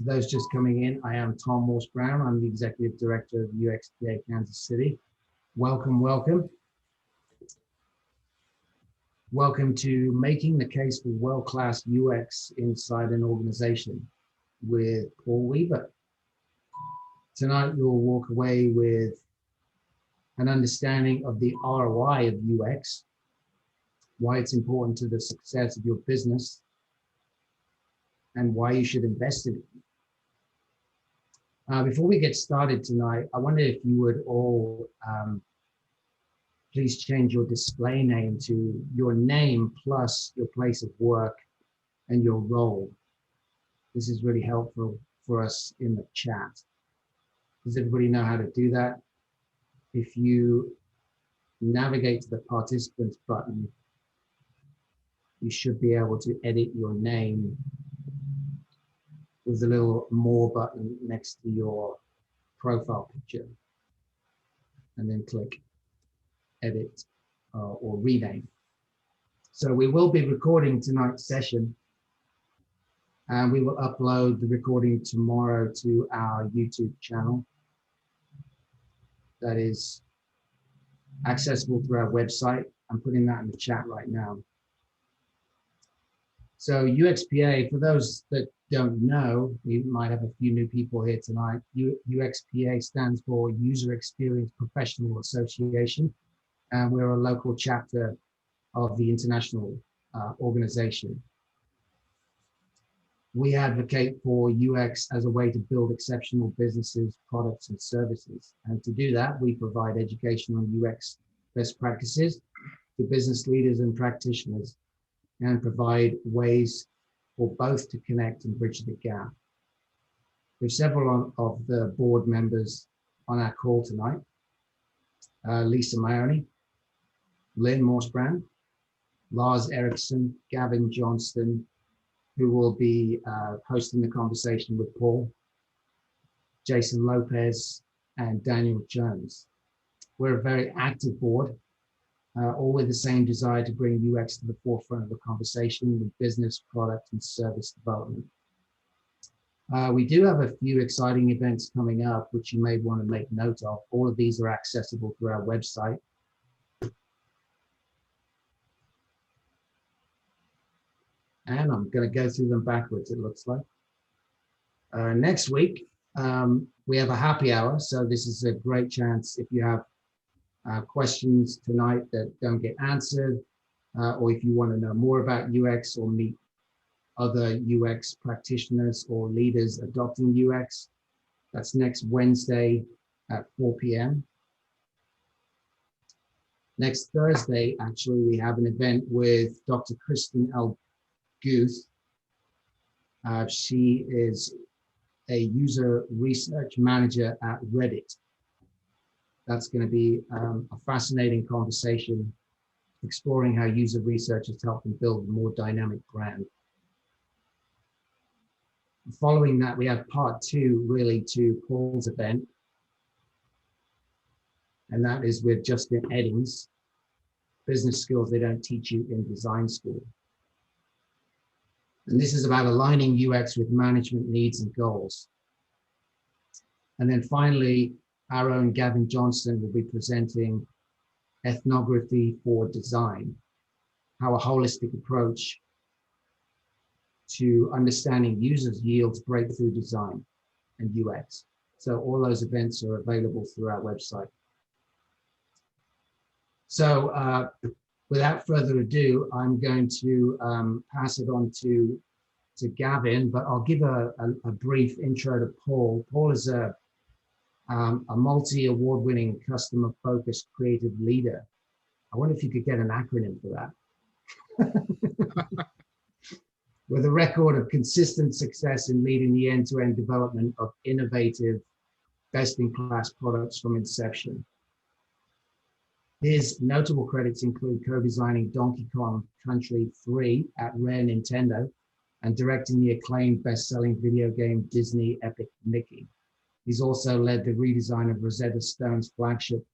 For those just coming in, I am Tom Morse-Brown. I'm the Executive Director of UXPA Kansas City. Welcome, welcome. Welcome to Making the Case for World-Class UX Inside an Organization with Paul Weaver. Tonight, you'll walk away with an understanding of the ROI of UX, why it's important to the success of your business, and why you should invest in it. Before we get started tonight, I wonder if you would all please change your display name to your name plus your place of work and your role. This is really helpful for us in the chat. Does everybody know how to do that? If you navigate to the participants button, you should be able to edit your name with a little more button next to your profile picture, and then click edit or rename. So we will be recording tonight's session, and we will upload the recording tomorrow to our YouTube channel that is accessible through our website. I'm putting that in the chat right now. So UXPA, for those that don't know, we might have a few new people here tonight. UXPA stands for User Experience Professional Association, and we're a local chapter of the international organization. We advocate for UX as a way to build exceptional businesses, products, and services. And to do that, we provide education on UX best practices to business leaders and practitioners, and provide ways for both to connect and bridge the gap. There's several of the board members on our call tonight. Lisa Mahoney, Lynn Morse-Brown, Lars Eriksson, Gavin Johnston, who will be hosting the conversation with Paul, Jason Lopez, and Daniel Jones. We're a very active board, all with the same desire to bring UX to the forefront of the conversation with business, product, and service development. We do have a few exciting events coming up, which you may want to make note of. All of these are accessible through our website. And I'm going to go through them backwards, it looks like. Next week, we have a happy hour. So this is a great chance if you have questions tonight that don't get answered, or if you want to know more about UX or meet other UX practitioners or leaders adopting UX. That's next Wednesday at 4 p.m. Next Thursday, actually, we have an event with Dr. Kristen L. Guth. She is a user research manager at Reddit. That's going to be a fascinating conversation, exploring how user research has helped them build a more dynamic brand. Following that, we have part two, really, to Paul's event, and that is with Justin Eddings, business skills they don't teach you in design school. And this is about aligning UX with management needs and goals. And then finally, our own Gavin Johnston will be presenting Ethnography for Design, how a holistic approach to understanding users yields breakthrough design and UX. So all those events are available through our website. So without further ado, I'm going to pass it on to Gavin, but I'll give a brief intro to Paul. Paul is a multi-award-winning customer-focused creative leader. I wonder if you could get an acronym for that. With a record of consistent success in leading the end-to-end development of innovative, best-in-class products from inception. His notable credits include co-designing Donkey Kong Country 3 at Rare Nintendo and directing the acclaimed best-selling video game Disney Epic Mickey. He's also led the redesign of Rosetta Stone's flagship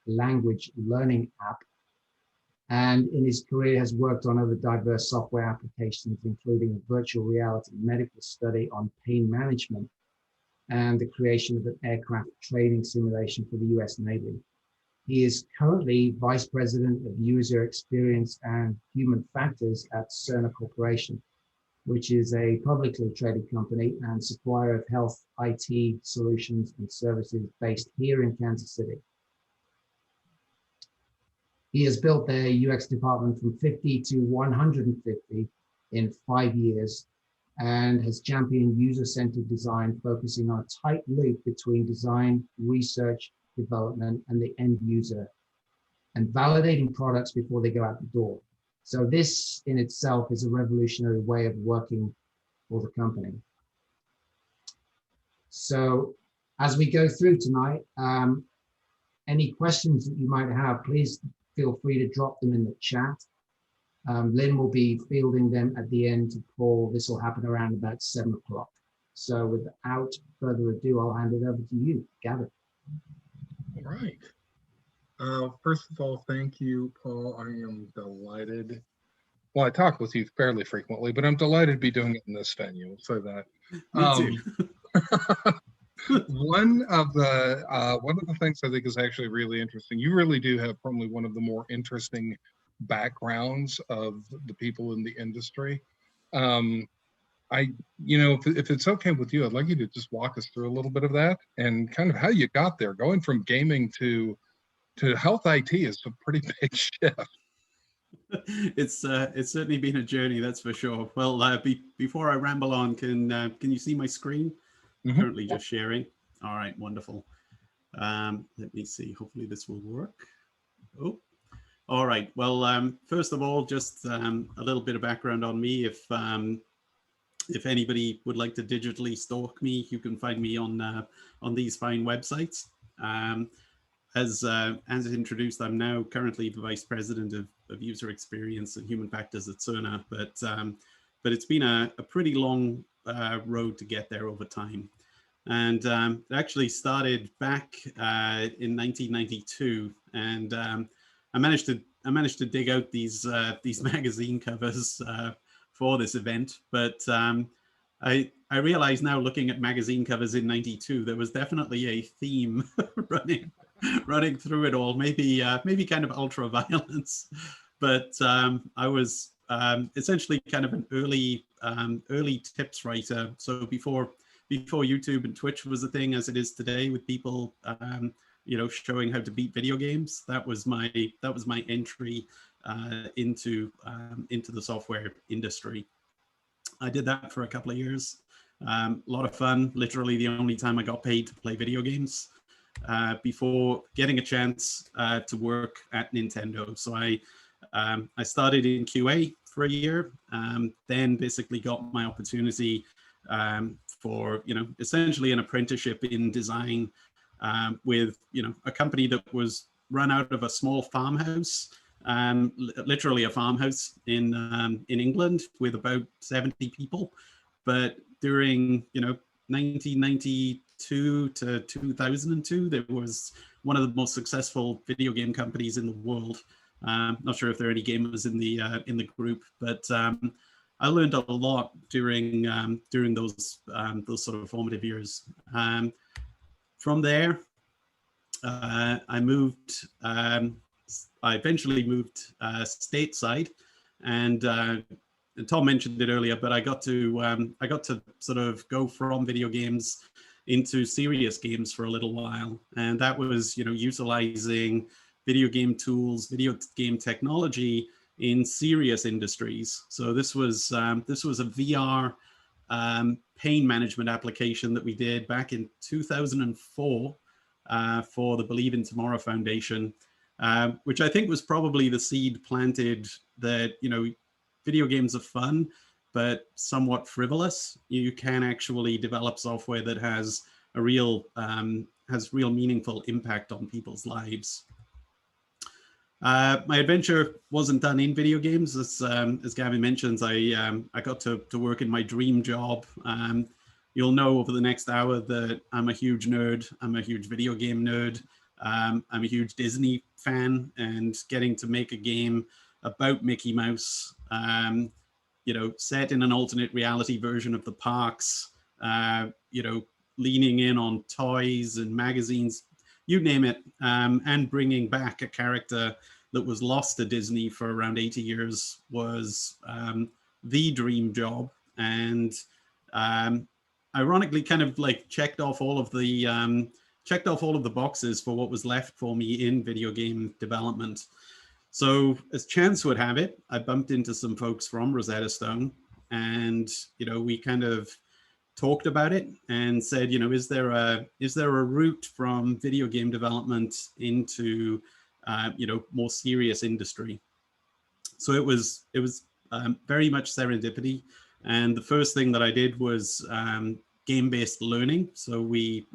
language learning app and in his career has worked on other diverse software applications, including a virtual reality medical study on pain management and the creation of an aircraft training simulation for the US Navy. He is currently Vice President of User Experience and Human Factors at Cerner Corporation, which is a publicly traded company and supplier of health IT solutions and services based here in Kansas City. He has built their UX department from 50 to 150 in 5 years and has championed user-centered design, focusing on a tight loop between design, research, development, and the end user, and validating products before they go out the door. So this in itself is a revolutionary way of working for the company. So as we go through tonight, any questions that you might have, please feel free to drop them in the chat. Lynn will be fielding them at the end to Paul. This will happen around about 7 o'clock. So without further ado, I'll hand it over to you, Gavin. All right. First of all, thank you, Paul. I am delighted. Well, I talk with you fairly frequently, but I'm delighted to be doing it in this venue. So that. Me too. One of the things I think is actually really interesting. You really do have probably one of the more interesting backgrounds of the people in the industry. If it's okay with you, I'd like you to just walk us through a little bit of that and kind of how you got there. Going from gaming to health IT is a pretty big shift. It's certainly been a journey, that's for sure. Well, before I ramble on, can you see my screen? Mm-hmm. Currently just sharing. All right, wonderful. Let me see. Hopefully this will work. Oh, all right. Well, first of all, just a little bit of background on me. If anybody would like to digitally stalk me, you can find me on these fine websites. As introduced, I'm now currently the Vice President of User Experience and Human Factors at Cerner, but it's been a pretty long road to get there over time. And it actually started back in 1992, and I managed to dig out these magazine covers for this event. But I realize now, looking at magazine covers in '92, there was definitely a theme running through it all. Maybe kind of ultra violence, but I was essentially kind of an early tips writer. So before YouTube and Twitch was a thing as it is today, with people showing how to beat video games, that was my entry into the software industry. I did that for a couple of years. A lot of fun. Literally the only time I got paid to play video games before getting a chance to work at Nintendo. So I started in QA for a year, then basically got my opportunity for essentially an apprenticeship in design with a company that was run out of a small farmhouse, literally a farmhouse in England with about 70 people. But during 1992 to 2002, there was one of the most successful video game companies in the world. Not sure if there are any gamers in the group, but I learned a lot during those sort of formative years. From there, I moved. I eventually moved stateside, and Tom mentioned it earlier, but I got to sort of go from video games into serious games for a little while, and that was utilizing video game tools, video game technology in serious industries. So this was a VR pain management application that we did back in 2004 for the Believe in Tomorrow Foundation, which I think was probably the seed planted that video games are fun, but somewhat frivolous. You can actually develop software that has a real meaningful impact on people's lives. My adventure wasn't done in video games. As Gavin mentions, I got to work in my dream job. You'll know over the next hour that I'm a huge nerd. I'm a huge video game nerd. I'm a huge Disney fan, and getting to make a game about Mickey Mouse, you know, set in an alternate reality version of the parks, you know, leaning in on toys and magazines, you name it, and bringing back a character that was lost to Disney for around 80 years was the dream job. And ironically, kind of like checked off all of the boxes for what was left for me in video game development. So as chance would have it, I bumped into some folks from Rosetta Stone, and you know, we kind of talked about it and said, you know, is there a route from video game development into you know, more serious industry? So it was very much serendipity. And the first thing that I did was game-based learning. So we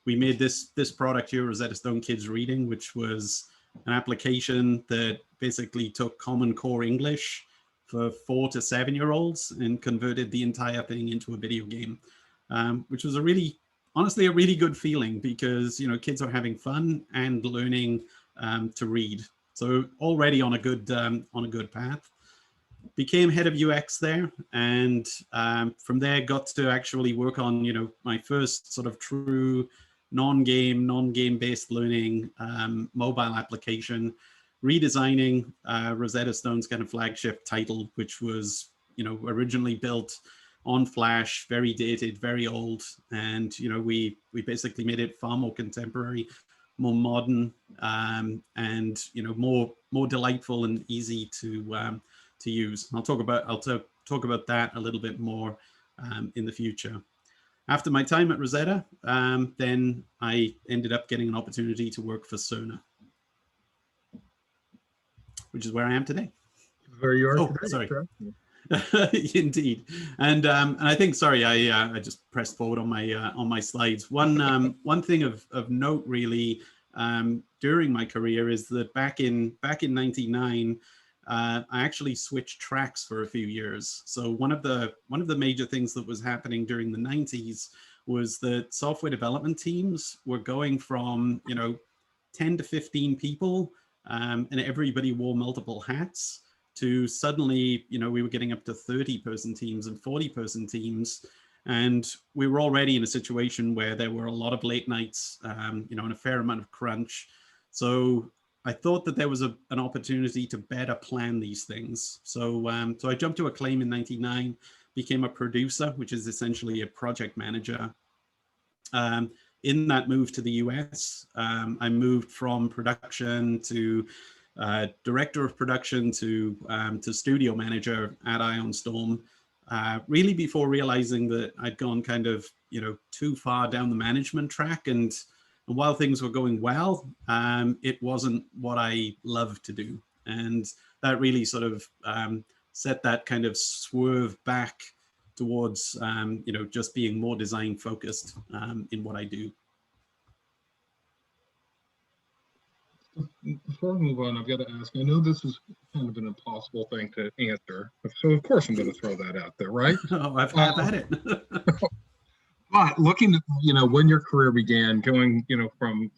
made this product here, Rosetta Stone Kids Reading, which was an application that basically took Common Core English for 4 to 7-year-olds and converted the entire thing into a video game, which was honestly a really good feeling, because you know, kids are having fun and learning to read. So already on a good path. Became head of UX there, and from there got to actually work on, you know, my first sort of true non-game based learning mobile application, redesigning Rosetta Stone's kind of flagship title, which was, you know, originally built on Flash, very dated, very old, and you know, we basically made it far more contemporary, more modern, and you know, more delightful and easy to use. I'll talk about that a little bit more in the future. After my time at Rosetta, then I ended up getting an opportunity to work for Cerner, which is where I am today. Where you are Oh, today. sorry. Correct? Indeed. And I think, sorry, I just pressed forward on my slides. One thing of note really during my career is that back in '99, I actually switched tracks for a few years. So one of the major things that was happening during the '90s was that software development teams were going from, you know, 10 to 15 people, and everybody wore multiple hats, to suddenly, you know, we were getting up to 30-person teams and 40-person teams. And we were already in a situation where there were a lot of late nights, you know, and a fair amount of crunch. So I thought that there was an opportunity to better plan these things. So, so I jumped to Acclaim in '99, became a producer, which is essentially a project manager. In that move to the US, I moved from production to director of production to studio manager at Ion Storm, really before realizing that I'd gone kind of, you know, too far down the management track. And while things were going well, it wasn't what I loved to do. And that really sort of set that kind of swerve back towards, you know, just being more design focused in what I do. Before we move on, I've got to ask, I know this is kind of an impossible thing to answer, so of course I'm going to throw that out there, right? Oh, I've had it. But looking at, you know, when your career began, going, you know, from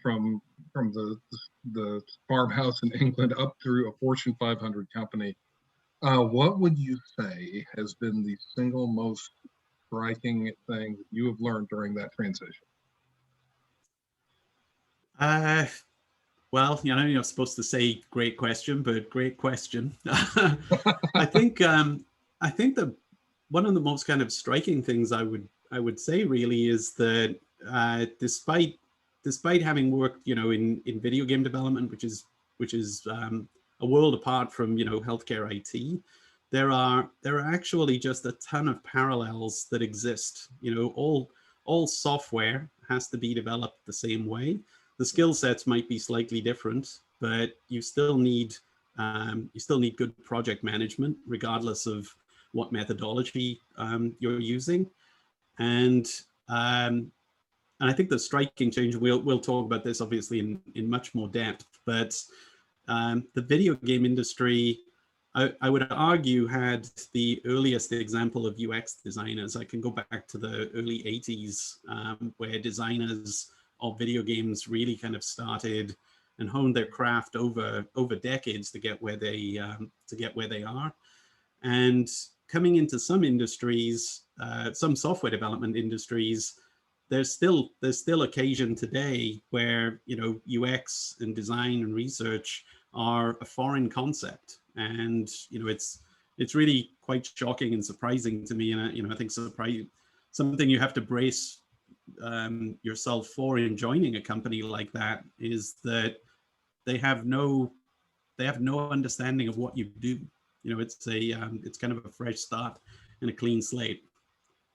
the farmhouse in England up through a Fortune 500 company, what would you say has been the single most striking thing that you have learned during that transition? Well, you know, you're supposed to say great question, but great question. I think that one of the most kind of striking things I would say really is that despite having worked, you know, in video game development, which is a world apart from, you know, healthcare IT, there are actually just a ton of parallels that exist. You know, all software has to be developed the same way. The skill sets might be slightly different, but you still need good project management, regardless of what methodology you're using. And I think the striking change, we'll talk about this obviously in much more depth, but the video game industry, I would argue, had the earliest example of UX designers. I can go back to the early 80s, where designers of video games really kind of started and honed their craft over decades to get where they are. And coming into some industries, some software development industries, there's still occasion today where, you know, UX and design and research are a foreign concept, and you know, it's really quite shocking and surprising to me, and you know, I think something you have to brace yourself for in joining a company like that is that they have no understanding of what you do. You know, it's kind of a fresh start and a clean slate.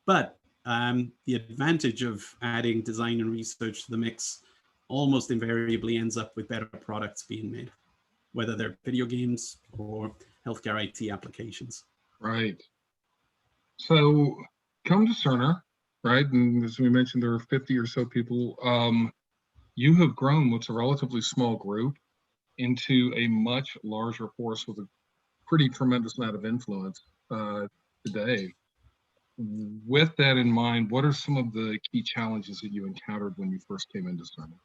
But the advantage of adding design and research to the mix almost invariably ends up with better products being made, whether they're video games or healthcare IT applications. Right. So come to Cerner, right? And as we mentioned, there are 50 or so people. You have grown what's a relatively small group into a much larger force with a pretty tremendous amount of influence today. With that in mind, what are some of the key challenges that you encountered when you first came into Cerner?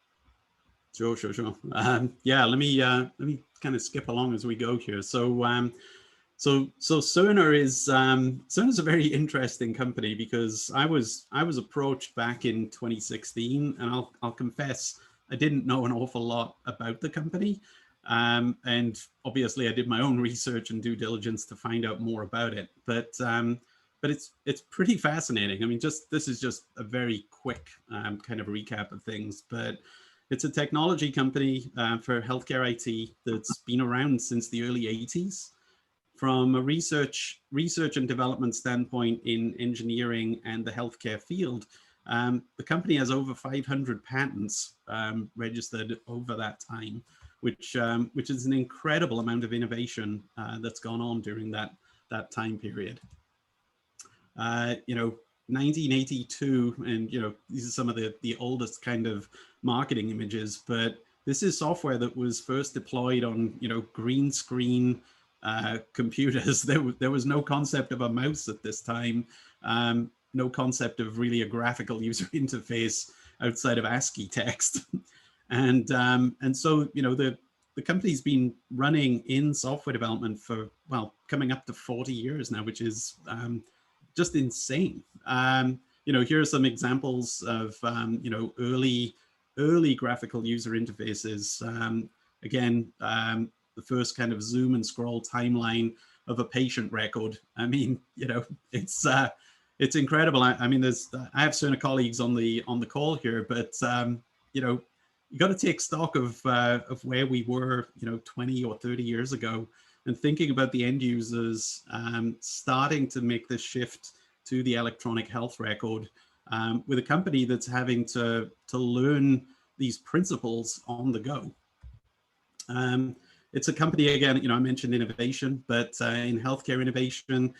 Sure. Yeah, let me kind of skip along as we go here. So Cerner is Cerner's a very interesting company because I was approached back in 2016, and I'll confess I didn't know an awful lot about the company, and obviously I did my own research and due diligence to find out more about it. But it's pretty fascinating. I mean, this is just a very quick kind of recap of things, but it's a technology company for healthcare IT that's been around since the early 80s. From a research and development standpoint in engineering and the healthcare field, the company has over 500 patents registered over that time, which is an incredible amount of innovation that's gone on during that time period. You know, 1982, and you know, these are some of the oldest kind of marketing images, but this is software that was first deployed on, you know, green screen computers. There was no concept of a mouse at this time, no concept of really a graphical user interface outside of ASCII text. And so, you know, the company's been running in software development for, well, coming up to 40 years now, which is just insane. You know, here are some examples of, you know, early graphical user interfaces. Again, the first kind of zoom and scroll timeline of a patient record. I mean, you know, it's incredible. I mean, I have Cerner colleagues on the call here, but you know, you got to take stock of where we were, you know, 20 or 30 years ago, and thinking about the end users starting to make this shift to the electronic health record with a company that's having to learn these principles on the go. It's a company, again, you know, I mentioned innovation, but in healthcare innovation,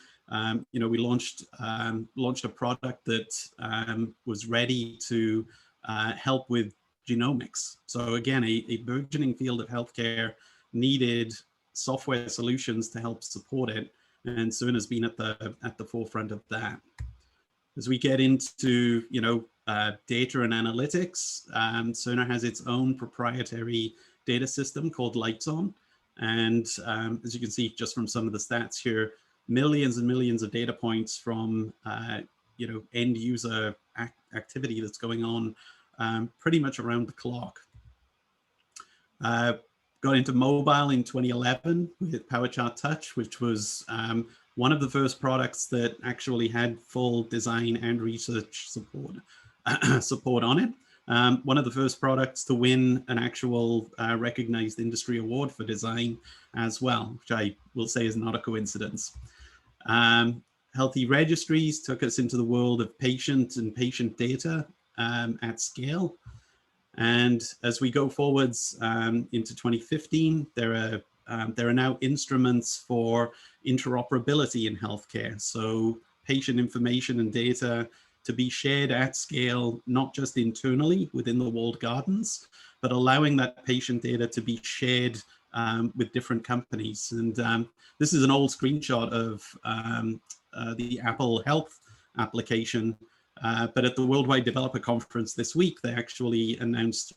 you know, we launched a product that was ready to help with genomics. So again, a burgeoning field of healthcare needed software solutions to help support it, and Cerner's been at the forefront of that. As we get into, you know, data and analytics, Cerner has its own proprietary data system called Lights On. And as you can see just from some of the stats here, millions and millions of data points from, you know, end user activity that's going on pretty much around the clock. Got into mobile in 2011 with PowerChart Touch, which was one of the first products that actually had full design and research support on it. One of the first products to win an actual recognized industry award for design as well, which I will say is not a coincidence. Healthy registries took us into the world of patient data at scale. And as we go forwards into 2015, there are now instruments for interoperability in healthcare. So patient information and data to be shared at scale, not just internally within the walled gardens, but allowing that patient data to be shared with different companies. And this is an old screenshot of the Apple Health application. But at the Worldwide Developer Conference this week, they actually announced,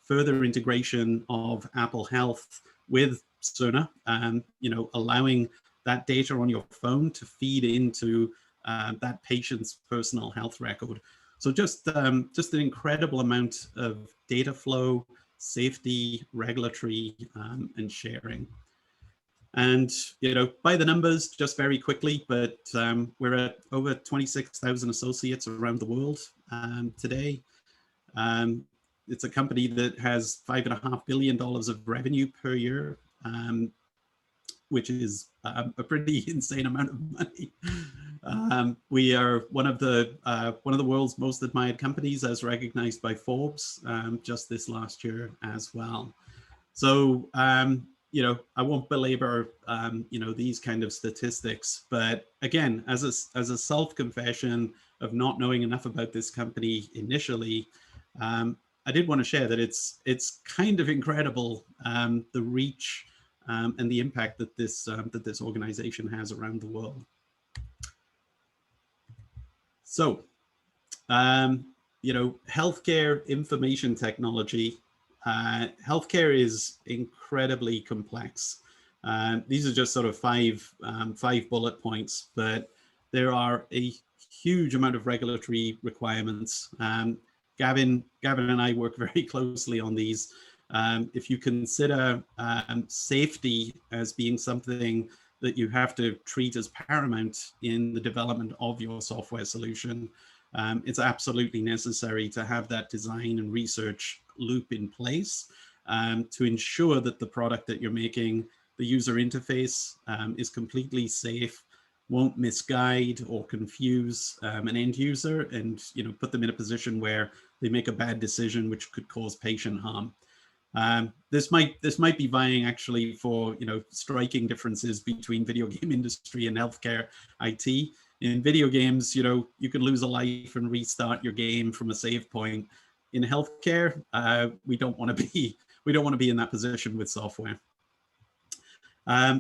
further integration of Apple Health with Cerner, allowing that data on your phone to feed into that patient's personal health record. So just an incredible amount of data flow, safety, regulatory, and sharing. And, by the numbers, just very quickly, but we're at over 26,000 associates around the world today. It's a company that has $5.5 billion of revenue per year, which is a pretty insane amount of money. We are one of the world's most admired companies, as recognized by Forbes just this last year as well. So, I won't belabor, these kind of statistics, but again, as a self-confession of not knowing enough about this company initially, I did want to share that it's kind of incredible, the reach and the impact that this organization has around the world. So, healthcare information technology. Healthcare is incredibly complex. These are just sort of five bullet points, but there are a huge amount of regulatory requirements. Gavin and I work very closely on these. If you consider safety as being something that you have to treat as paramount in the development of your software solution, it's absolutely necessary to have that design and research loop in place to ensure that the product that you're making, the user interface, is completely safe, won't misguide or confuse an end user, and put them in a position where they make a bad decision which could cause patient harm. This might be vying actually for striking differences between video game industry and healthcare IT. In video games, you could lose a life and restart your game from a save point. In healthcare, we don't want to be in that position with software.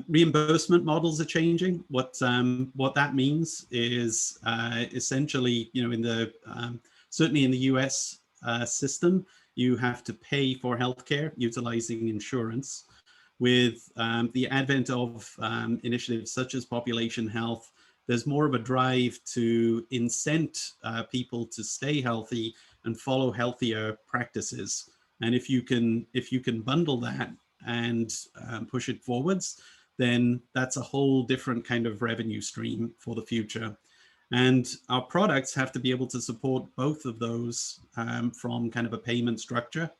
Reimbursement models are changing. What that means is essentially, certainly in the US system, you have to pay for healthcare utilizing insurance. With the advent of initiatives such as population health, there's more of a drive to incent people to stay healthy and follow healthier practices. And if you can bundle that and push it forwards, then that's a whole different kind of revenue stream for the future. And our products have to be able to support both of those from kind of a payment structure.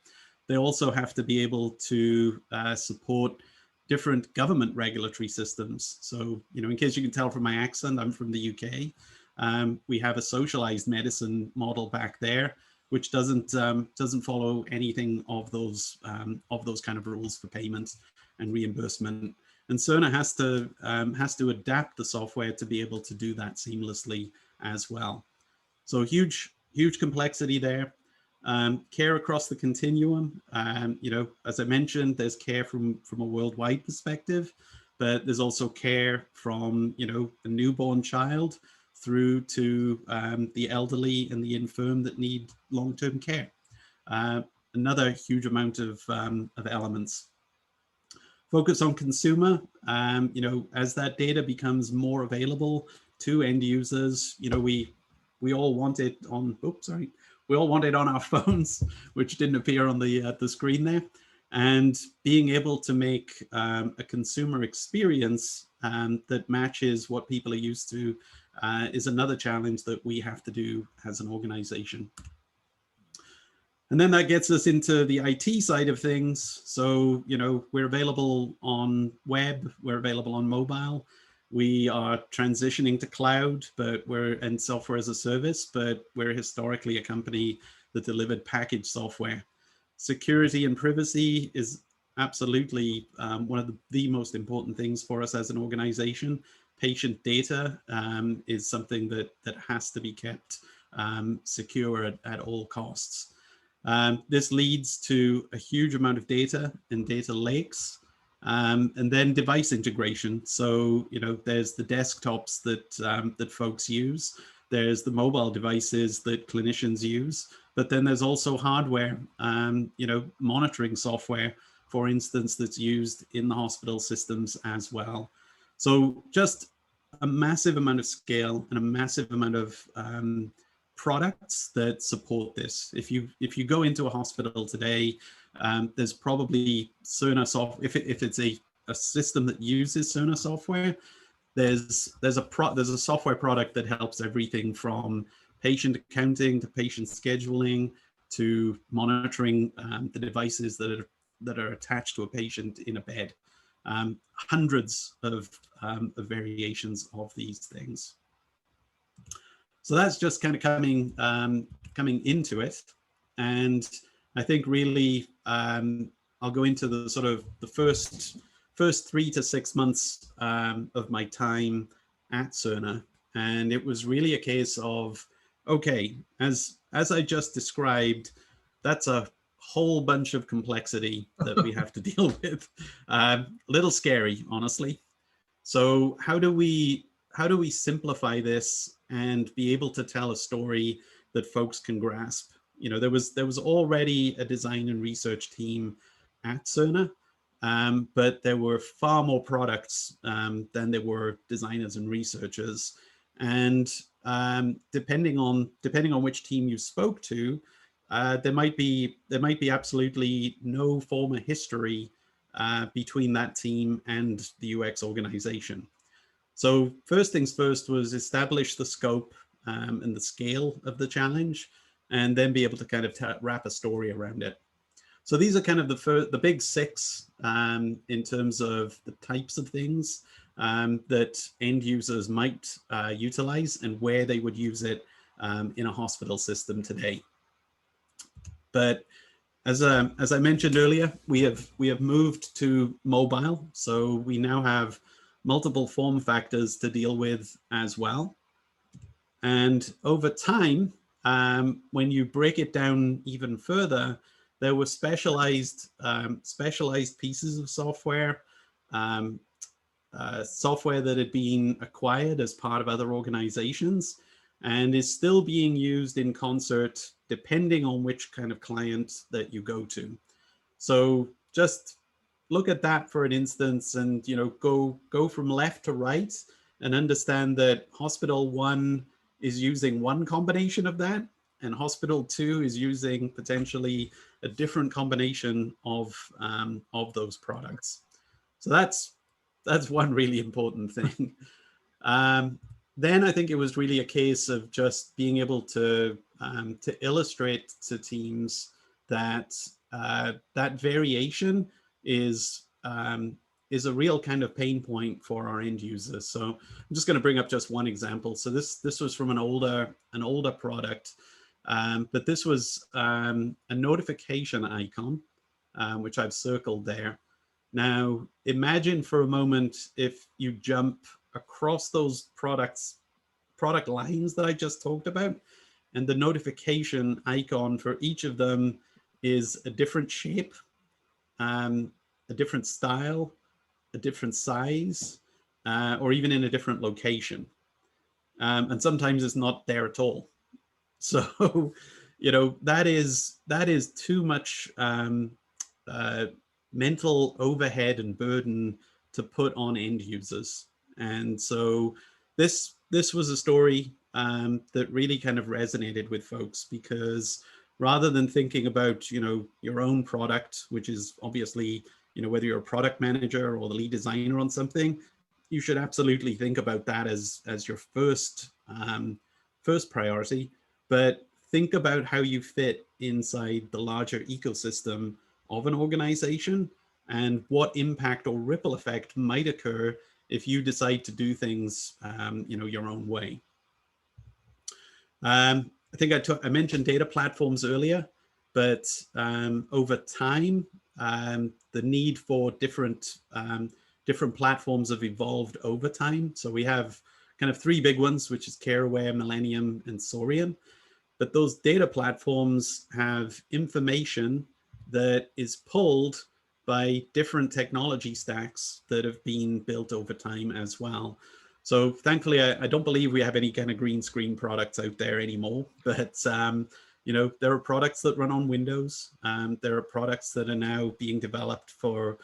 They also have to be able to support different government regulatory systems. So, in case you can tell from my accent, I'm from the UK. We have a socialized medicine model back there, which doesn't follow anything of those kind of rules for payment and reimbursement. And Cerner has to adapt the software to be able to do that seamlessly as well. So huge complexity there. Care across the continuum. As I mentioned, there's care from a worldwide perspective, but there's also care from the newborn child through to the elderly and the infirm that need long-term care. Another huge amount of elements. Focus on consumer. As that data becomes more available to end users, we all want it on. We all want it on our phones, which didn't appear on the screen there. And being able to make a consumer experience that matches what people are used to is another challenge that we have to do as an organization. And then that gets us into the IT side of things. So, we're available on web, we're available on mobile. We are transitioning to cloud, and software as a service, but we're historically a company that delivered packaged software. Security and privacy is absolutely one of the most important things for us as an organization. Patient data is something that has to be kept secure at all costs. This leads to a huge amount of data and data lakes, and then device integration. So, there's the desktops that folks use, there's the mobile devices that clinicians use, but then there's also hardware, monitoring software, for instance, that's used in the hospital systems as well. So just a massive amount of scale and a massive amount of products that support this. If you go into a hospital today, there's probably Cerner software. If it's a system that uses Cerner software, there's a software product that helps everything from patient accounting to patient scheduling to monitoring the devices that are attached to a patient in a bed. Hundreds of variations of these things. So that's just kind of coming into it, and I think really I'll go into the sort of the first 3 to 6 months of my time at Cerner, and it was really a case of, okay, as I just described, that's a whole bunch of complexity that we have to deal with. A little scary, honestly. So how do we simplify this and be able to tell a story that folks can grasp? You know, there was already a design and research team at Cerner, but there were far more products than there were designers and researchers. And depending on which team you spoke to, there might be absolutely no former history between that team and the UX organization. So first things first was establish the scope and the scale of the challenge, and then be able to kind of wrap a story around it. So these are kind of the big 6 in terms of the types of things that end users might utilize and where they would use it in a hospital system today. But as I mentioned earlier, we have moved to mobile, so we now have multiple form factors to deal with as well. And over time, when you break it down even further, there were specialized pieces of software, software that had been acquired as part of other organizations and is still being used in concert depending on which kind of client that you go to. So just look at that for an instance, and go from left to right and understand that hospital 1 is using one combination of that, and hospital 2 is using potentially a different combination of those products. So that's one really important thing. Then I think it was really a case of just being able to illustrate to teams that that variation is a real kind of pain point for our end users. So I'm just going to bring up just one example. So this was from an older product, but this was a notification icon, which I've circled there. Now, imagine for a moment if you jump across those product lines that I just talked about, and the notification icon for each of them is a different shape, a different style, a different size, or even in a different location. And sometimes it's not there at all. So, that is too much mental overhead and burden to put on end users. And so this was a story that really kind of resonated with folks, because rather than thinking about, your own product, which is obviously, whether you're a product manager or the lead designer on something, you should absolutely think about that as your first priority. But think about how you fit inside the larger ecosystem of an organization and what impact or ripple effect might occur if you decide to do things, your own way. I think I mentioned data platforms earlier, but over time, the need for different platforms have evolved over time. So we have kind of 3 big ones, which is CareAware, Millennium, and Saurian. But those data platforms have information that is pulled by different technology stacks that have been built over time as well. So thankfully, I don't believe we have any kind of green screen products out there anymore. But you know, there are products that run on Windows. There are products that are now being developed for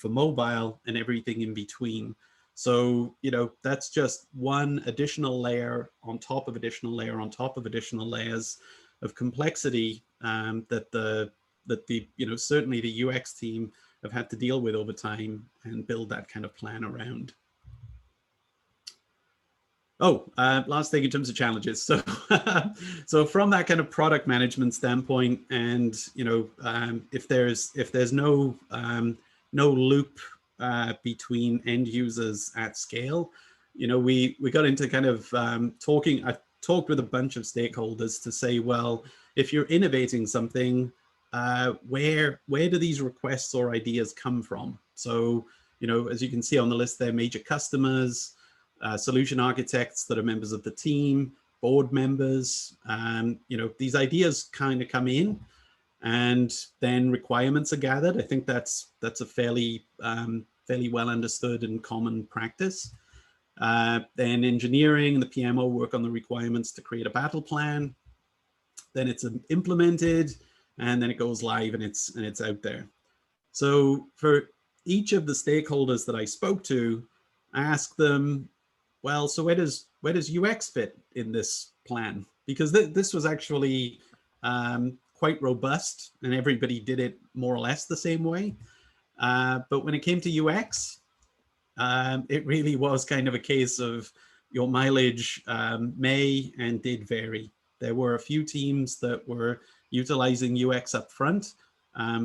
mobile and everything in between. So, you know, that's just one additional layer on top of additional layer on top of additional layers of complexity that the you know, certainly the UX team have had to deal with over time and build that kind of plan around. Oh, last thing in terms of challenges. So, so from that kind of product management standpoint, and you know, if there's no no loop between end users at scale, you know, we got into kind of talking. I talked with a bunch of stakeholders to say, well, if you're innovating something, where do these requests or ideas come from? So, you know, as you can see on the list, there, major customers. Solution architects that are members of the team, board members, you know, these ideas kind of come in and then requirements are gathered. I think that's a fairly well understood and common practice. Then engineering and the PMO work on the requirements to create a battle plan. Then it's implemented and then it goes live and it's out there. So for each of the stakeholders that I spoke to, I asked them, well, so where does UX fit in this plan? Because this was actually quite robust and everybody did it more or less the same way. But when it came to UX, it really was kind of a case of your mileage may and did vary. There were a few teams that were utilizing UX up front.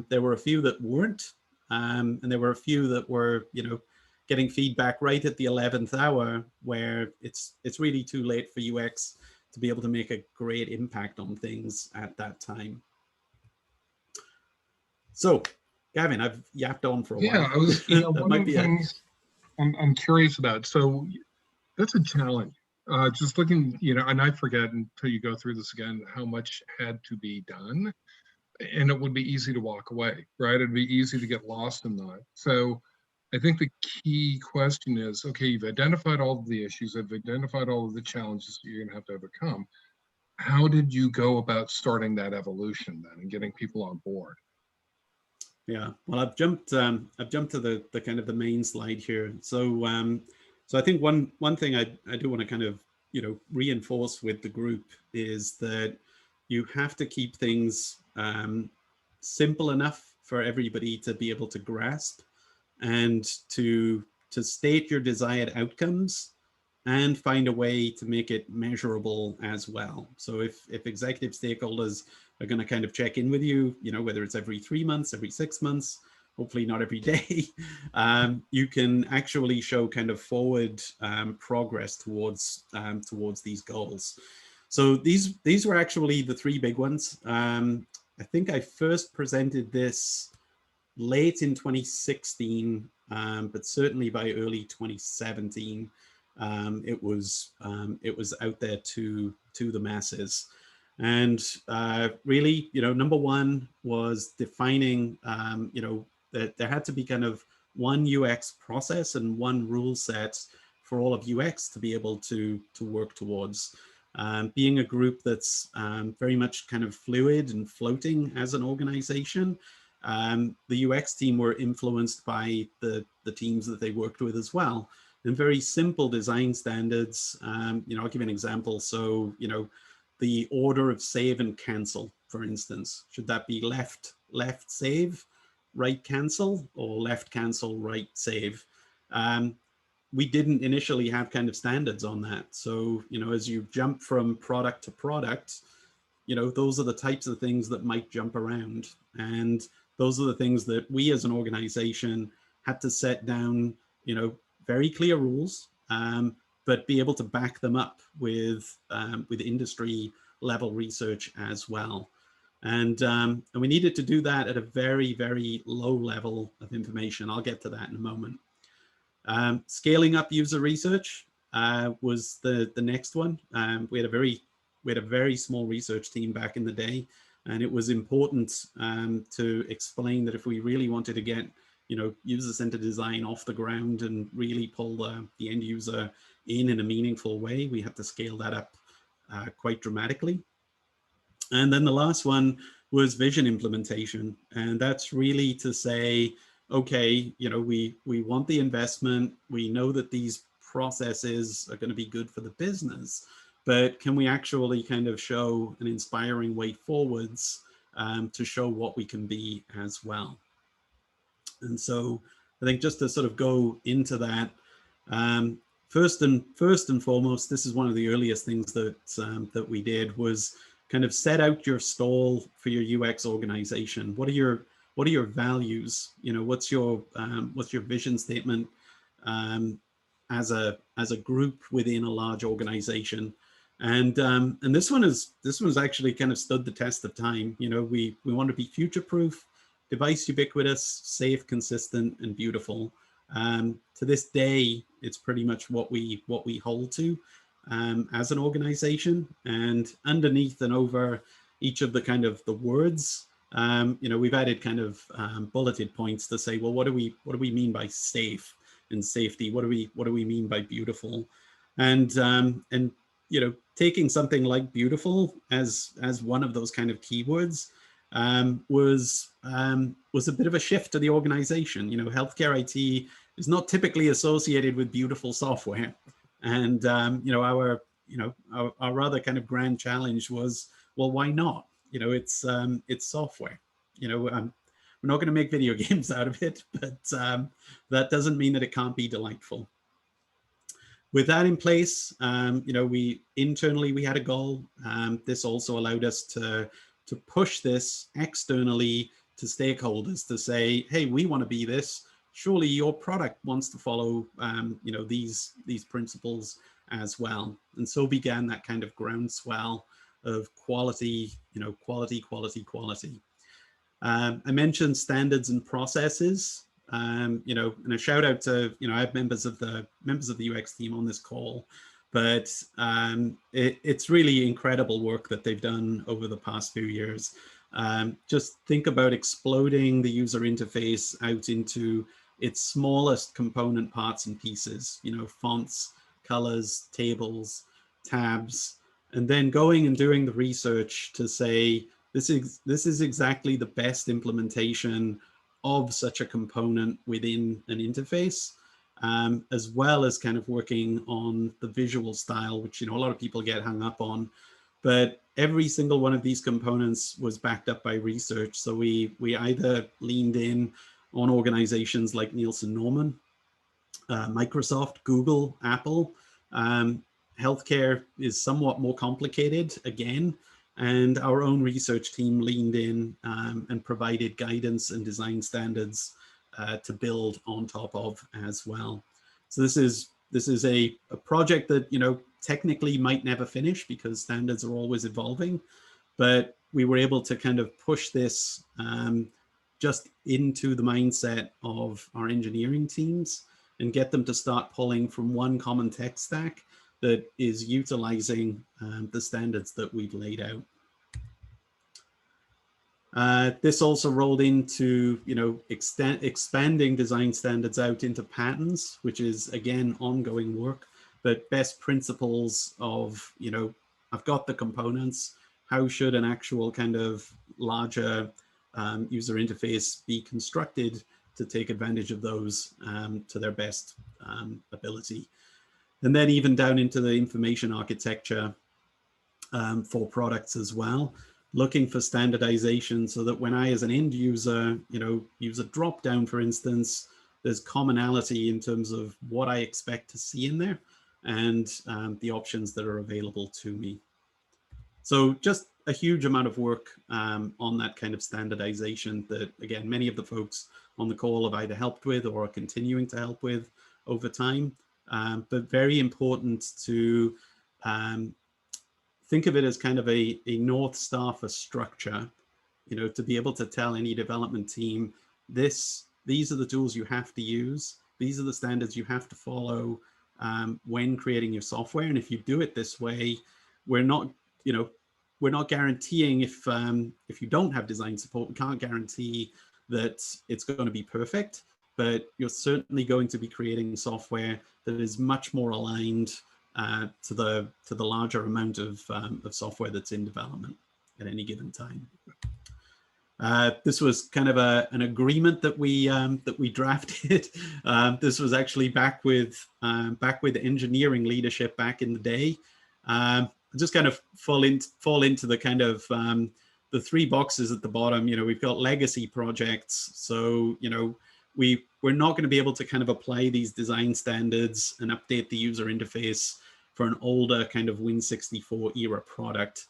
There were a few that weren't. And there were a few that were, you know, getting feedback right at the 11th hour where it's really too late for UX to be able to make a great impact on things at that time. So, Gavin, I've yapped on for a while. Yeah, I was, you know, one of the things I'm curious about. So that's a challenge. Just looking, you know, and I forget until you go through this again, how much had to be done. And it would be easy to walk away, right? It'd be easy to get lost in that. So I think the key question is, okay, you've identified all of the issues, you've identified all of the challenges that you're gonna have to overcome. How did you go about starting that evolution then and getting people on board? Yeah, well, I've jumped to the kind of the main slide here. So so I think one thing I do want to kind of, you know, reinforce with the group is that you have to keep things simple enough for everybody to be able to grasp and to state your desired outcomes and find a way to make it measurable as well. So if executive stakeholders are going to kind of check in with you, you know, whether it's every 3 months, every 6 months, hopefully not every day, you can actually show kind of forward progress towards these goals. So these were actually the 3 big ones. I think I first presented this late in 2016, but certainly by early 2017, it was out there to the masses. And really, you know, number one was defining, you know, that there had to be kind of one UX process and one rule set for all of UX to be able to work towards. Being a group that's very much kind of fluid and floating as an organization, the UX team were influenced by the teams that they worked with as well. And very simple design standards. You know, I'll give you an example. So, you know, the order of save and cancel, for instance, should that be left save, right cancel, or left cancel, right save? We didn't initially have kind of standards on that. So, you know, as you jump from product to product, you know, those are the types of things that might jump around. And those are the things that we as an organization had to set down, you know, very clear rules, but be able to back them up with industry level research as well. And we needed to do that at a very, very low level of information. I'll get to that in a moment. Scaling up user research was the next one. We had a very small research team back in the day, and it was important to explain that if we really wanted to get, you know, user-centered design off the ground and really pull the end user in a meaningful way. We had to scale that up quite dramatically. And then the last one was vision implementation. And that's really to say, okay, you know, we want the investment. We know that these processes are going to be good for the business, but can we actually kind of show an inspiring way forwards to show what we can be as well? And so I think just to sort of go into that, first and foremost, this is one of the earliest things that that we did was kind of set out your stall for your UX organization. What are your values? You know, what's your vision statement as a group within a large organization? And this one's actually kind of stood the test of time. You know, we want to be future proof, device ubiquitous, safe, consistent, and beautiful. To this day, it's pretty much what we hold to as an organization. And underneath and over each of the kind of the words, you know, we've added kind of bulleted points to say, well, what do we mean by safe and safety? What do we mean by beautiful? And you know, taking something like beautiful as one of those kind of keywords was a bit of a shift to the organization. You know, healthcare IT is not typically associated with beautiful software, and you know, our rather kind of grand challenge was, well, why not? You know, it's software. You know, we're not going to make video games out of it, but that doesn't mean that it can't be delightful. With that in place, you know, we internally had a goal. This also allowed us to push this externally to stakeholders to say, hey, we want to be this. Surely your product wants to follow, you know, these principles as well. And so began that kind of groundswell of quality, you know, quality. I mentioned standards and processes. You know, and a shout out to, you know, I have members of the UX team on this call, but it's really incredible work that they've done over the past few years. Just think about exploding the user interface out into its smallest component parts and pieces, you know, fonts, colors, tables, tabs, and then going and doing the research to say, this is exactly the best implementation of such a component within an interface, as well as kind of working on the visual style, which, you know, a lot of people get hung up on. But every single one of these components was backed up by research. So we either leaned in on organizations like Nielsen Norman, Microsoft, Google, Apple. Healthcare is somewhat more complicated again. And our own research team leaned in and provided guidance and design standards to build on top of as well. So this is a project that, you know, technically might never finish because standards are always evolving, but we were able to kind of push this just into the mindset of our engineering teams and get them to start pulling from one common tech stack that is utilizing the standards that we've laid out. This also rolled into, you know, expanding design standards out into patterns, which is again ongoing work, but best principles of, you know, I've got the components, how should an actual kind of larger user interface be constructed to take advantage of those to their best ability. And then even down into the information architecture for products as well, looking for standardization so that when I, as an end user, you know, use a drop down, for instance, there's commonality in terms of what I expect to see in there and the options that are available to me. So just a huge amount of work on that kind of standardization that, again, many of the folks on the call have either helped with or are continuing to help with over time. But very important to think of it as kind of a North Star for structure, you know, to be able to tell any development team, these are the tools you have to use. These are the standards you have to follow when creating your software. And if you do it this way, we're not, you know, we're not guaranteeing if you don't have design support, we can't guarantee that it's going to be perfect, but you're certainly going to be creating software that is much more aligned to the larger amount of software that's in development at any given time. This was kind of an agreement that we drafted. This was actually back with engineering leadership back in the day. Just kind of fall into the kind of the three boxes at the bottom. You know, we've got legacy projects, so you know we're not going to be able to kind of apply these design standards and update the user interface for an older kind of Win64 era product.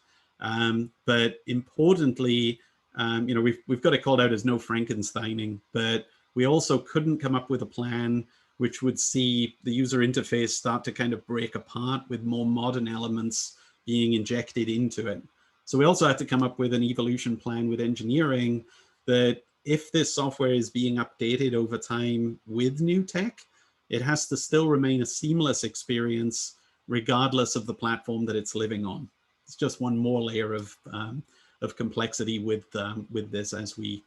But importantly, you know, we've got it called out as no Frankensteining, but we also couldn't come up with a plan which would see the user interface start to kind of break apart with more modern elements being injected into it. So we also had to come up with an evolution plan with engineering that if this software is being updated over time with new tech, it has to still remain a seamless experience regardless of the platform that it's living on. It's just one more layer of complexity with this as we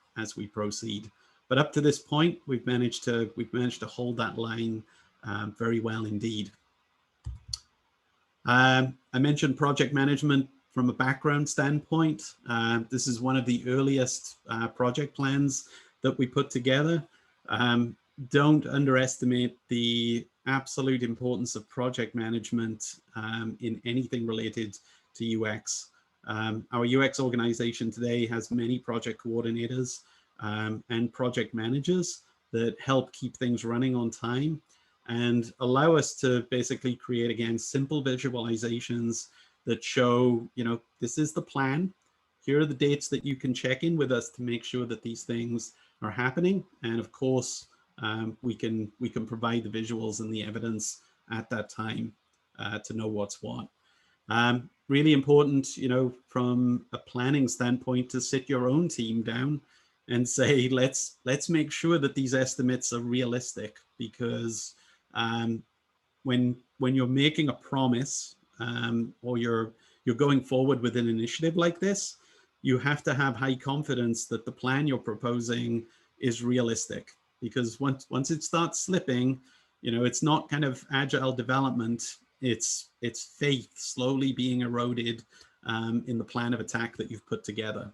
proceed. But up to this point, we've managed to hold that line very well indeed. I mentioned project management from a background standpoint. This is one of the earliest project plans that we put together. Don't underestimate the absolute importance of project management in anything related to UX. Our UX organization today has many project coordinators and project managers that help keep things running on time and allow us to basically create, again, simple visualizations that show, you know, this is the plan. Here are the dates that you can check in with us to make sure that these things are happening. And of course, we can provide the visuals and the evidence at that time to know what's what. Really important, you know, from a planning standpoint, to sit your own team down and say, let's make sure that these estimates are realistic, because when you're making a promise or you're going forward with an initiative like this, you have to have high confidence that the plan you're proposing is realistic, because once it starts slipping, you know, it's not kind of agile development. It's faith slowly being eroded in the plan of attack that you've put together.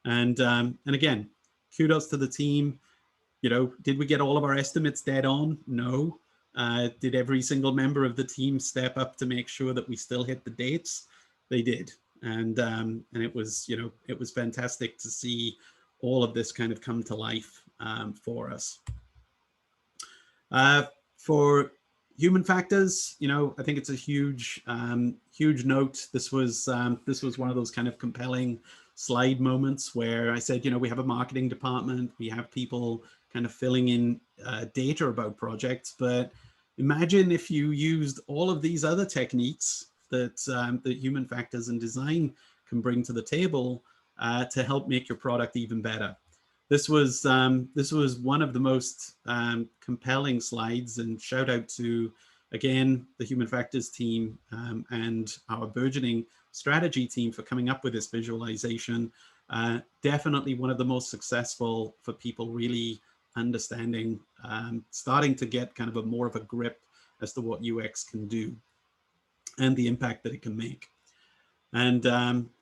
And again, kudos to the team. You know, did we get all of our estimates dead on? No. Did every single member of the team step up to make sure that we still hit the dates? They did. And it was, you know, it was fantastic to see all of this kind of come to life for us. For human factors, you know, I think it's a huge note. This was one of those kind of compelling slide moments where I said, you know, we have a marketing department, we have people kind of filling in data about projects, but imagine if you used all of these other techniques that human factors and design can bring to the table to help make your product even better. This was one of the most compelling slides, and shout out to, again, the human factors team and our burgeoning strategy team for coming up with this visualization. Definitely one of the most successful for people really understanding, starting to get kind of a more of a grip as to what UX can do and the impact that it can make. And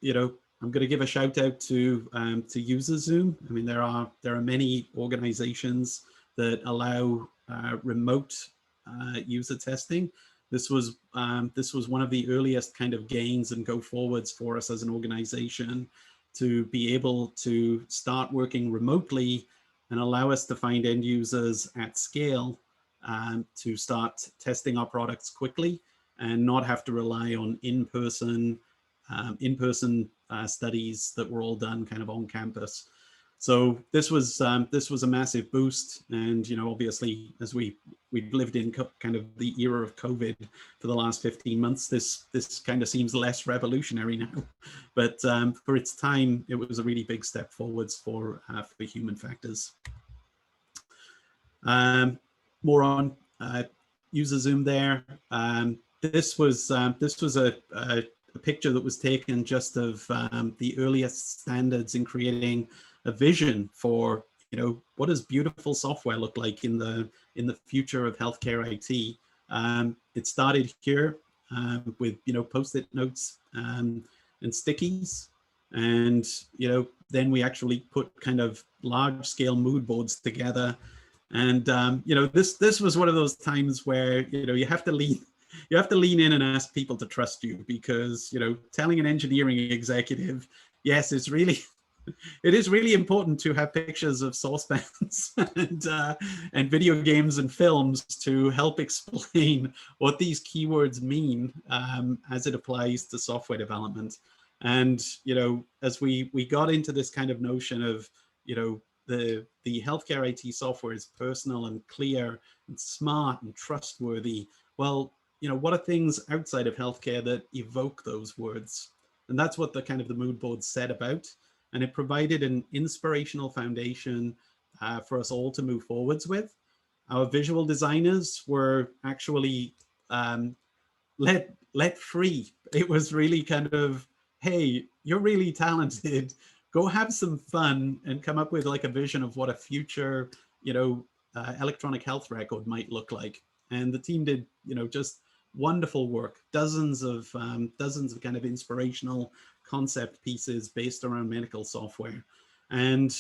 you know, I'm going to give a shout out to UserZoom. I mean, there are many organizations that allow remote user testing. This was one of the earliest kind of gains and go forwards for us as an organization, to be able to start working remotely and allow us to find end users at scale to start testing our products quickly and not have to rely on in-person studies that were all done kind of on campus. So this was a massive boost. And, you know, obviously, as we've lived in kind of the era of COVID for the last 15 months, this kind of seems less revolutionary now. But for its time, it was a really big step forwards for human factors. More on UserZoom there. This was a picture that was taken just of the earliest standards in creating a vision for what does beautiful software look like in the future of healthcare IT? It started here with post-it notes and stickies, and then we actually put kind of large-scale mood boards together. And this was one of those times where you have to lean in and ask people to trust you, because telling an engineering executive, yes, it is really important to have pictures of saucepans and video games and films to help explain what these keywords mean as it applies to software development. And as we got into this kind of notion of the healthcare IT software is personal and clear and smart and trustworthy. Well, what are things outside of healthcare that evoke those words? And that's what the mood board said about. And it provided an inspirational foundation for us all to move forwards with. Our visual designers were actually let free. It was really kind of, hey, you're really talented. Go have some fun and come up with like a vision of what a future, electronic health record might look like. And the team did, just wonderful work. Dozens of kind of inspirational concept pieces based around medical software. And,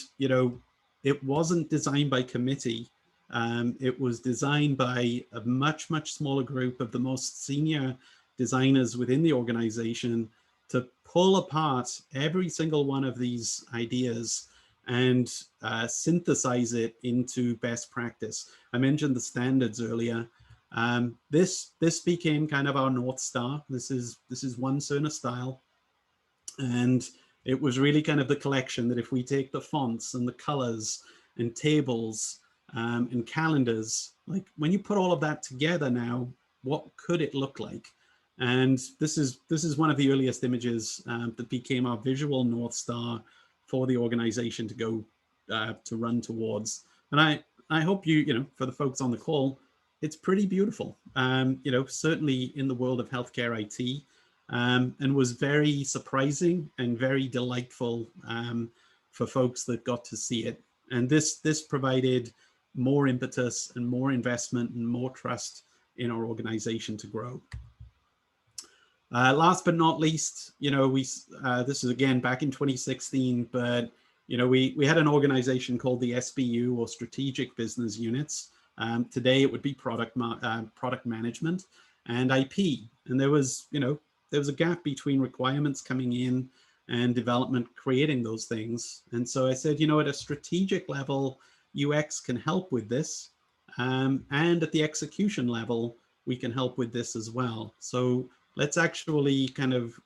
it wasn't designed by committee. It was designed by a much, much smaller group of the most senior designers within the organization to pull apart every single one of these ideas and synthesize it into best practice. I mentioned the standards earlier. This became kind of our North Star. This is one Cerner style. And it was really kind of the collection that if we take the fonts and the colors and tables and calendars, like when you put all of that together now, what could it look like? And this is one of the earliest images that became our visual North Star for the organization to go to run towards. And I hope for the folks on the call, it's pretty beautiful. Certainly in the world of healthcare IT, and was very surprising and very delightful for folks that got to see it. And this provided more impetus and more investment and more trust in our organization to grow. Last but not least, this is again back in 2016, but we had an organization called the SBU, or Strategic Business Units. Today it would be product management and IP, and there was a gap between requirements coming in and development creating those things. And so I said, at a strategic level, UX can help with this, and at the execution level, we can help with this as well. So let's actually kind of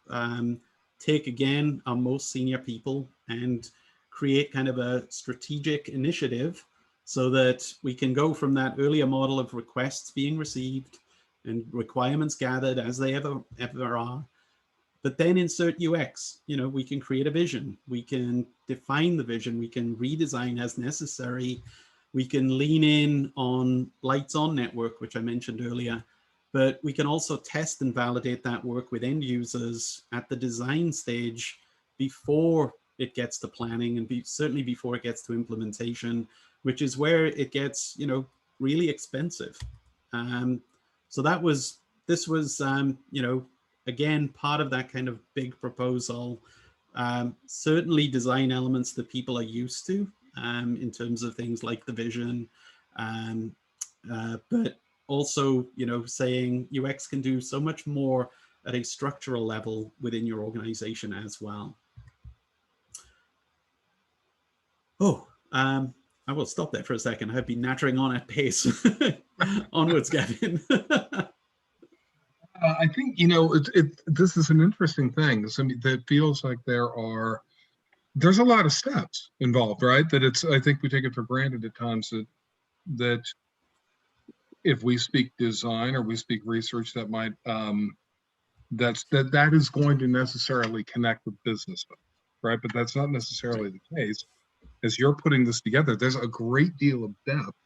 take again our most senior people and create kind of a strategic initiative so that we can go from that earlier model of requests being received and requirements gathered as they ever are, but then insert UX. We can create a vision, we can define the vision, we can redesign as necessary, we can lean in on lights on network, which I mentioned earlier, but we can also test and validate that work with end users at the design stage before it gets to planning, and certainly before it gets to implementation, which is where it gets, really expensive. So this was, again, part of that kind of big proposal. Certainly design elements that people are used to in terms of things like the vision, but also, saying UX can do so much more at a structural level within your organization as well. Oh, I will stop there for a second. I've been nattering on at pace. Onwards, Gavin. I think, this is an interesting thing. That feels like there's a lot of steps involved, right? I think we take it for granted at times that if we speak design or we speak research, that might that is going to necessarily connect with business, right? But that's not necessarily the case. As you're putting this together, there's a great deal of depth.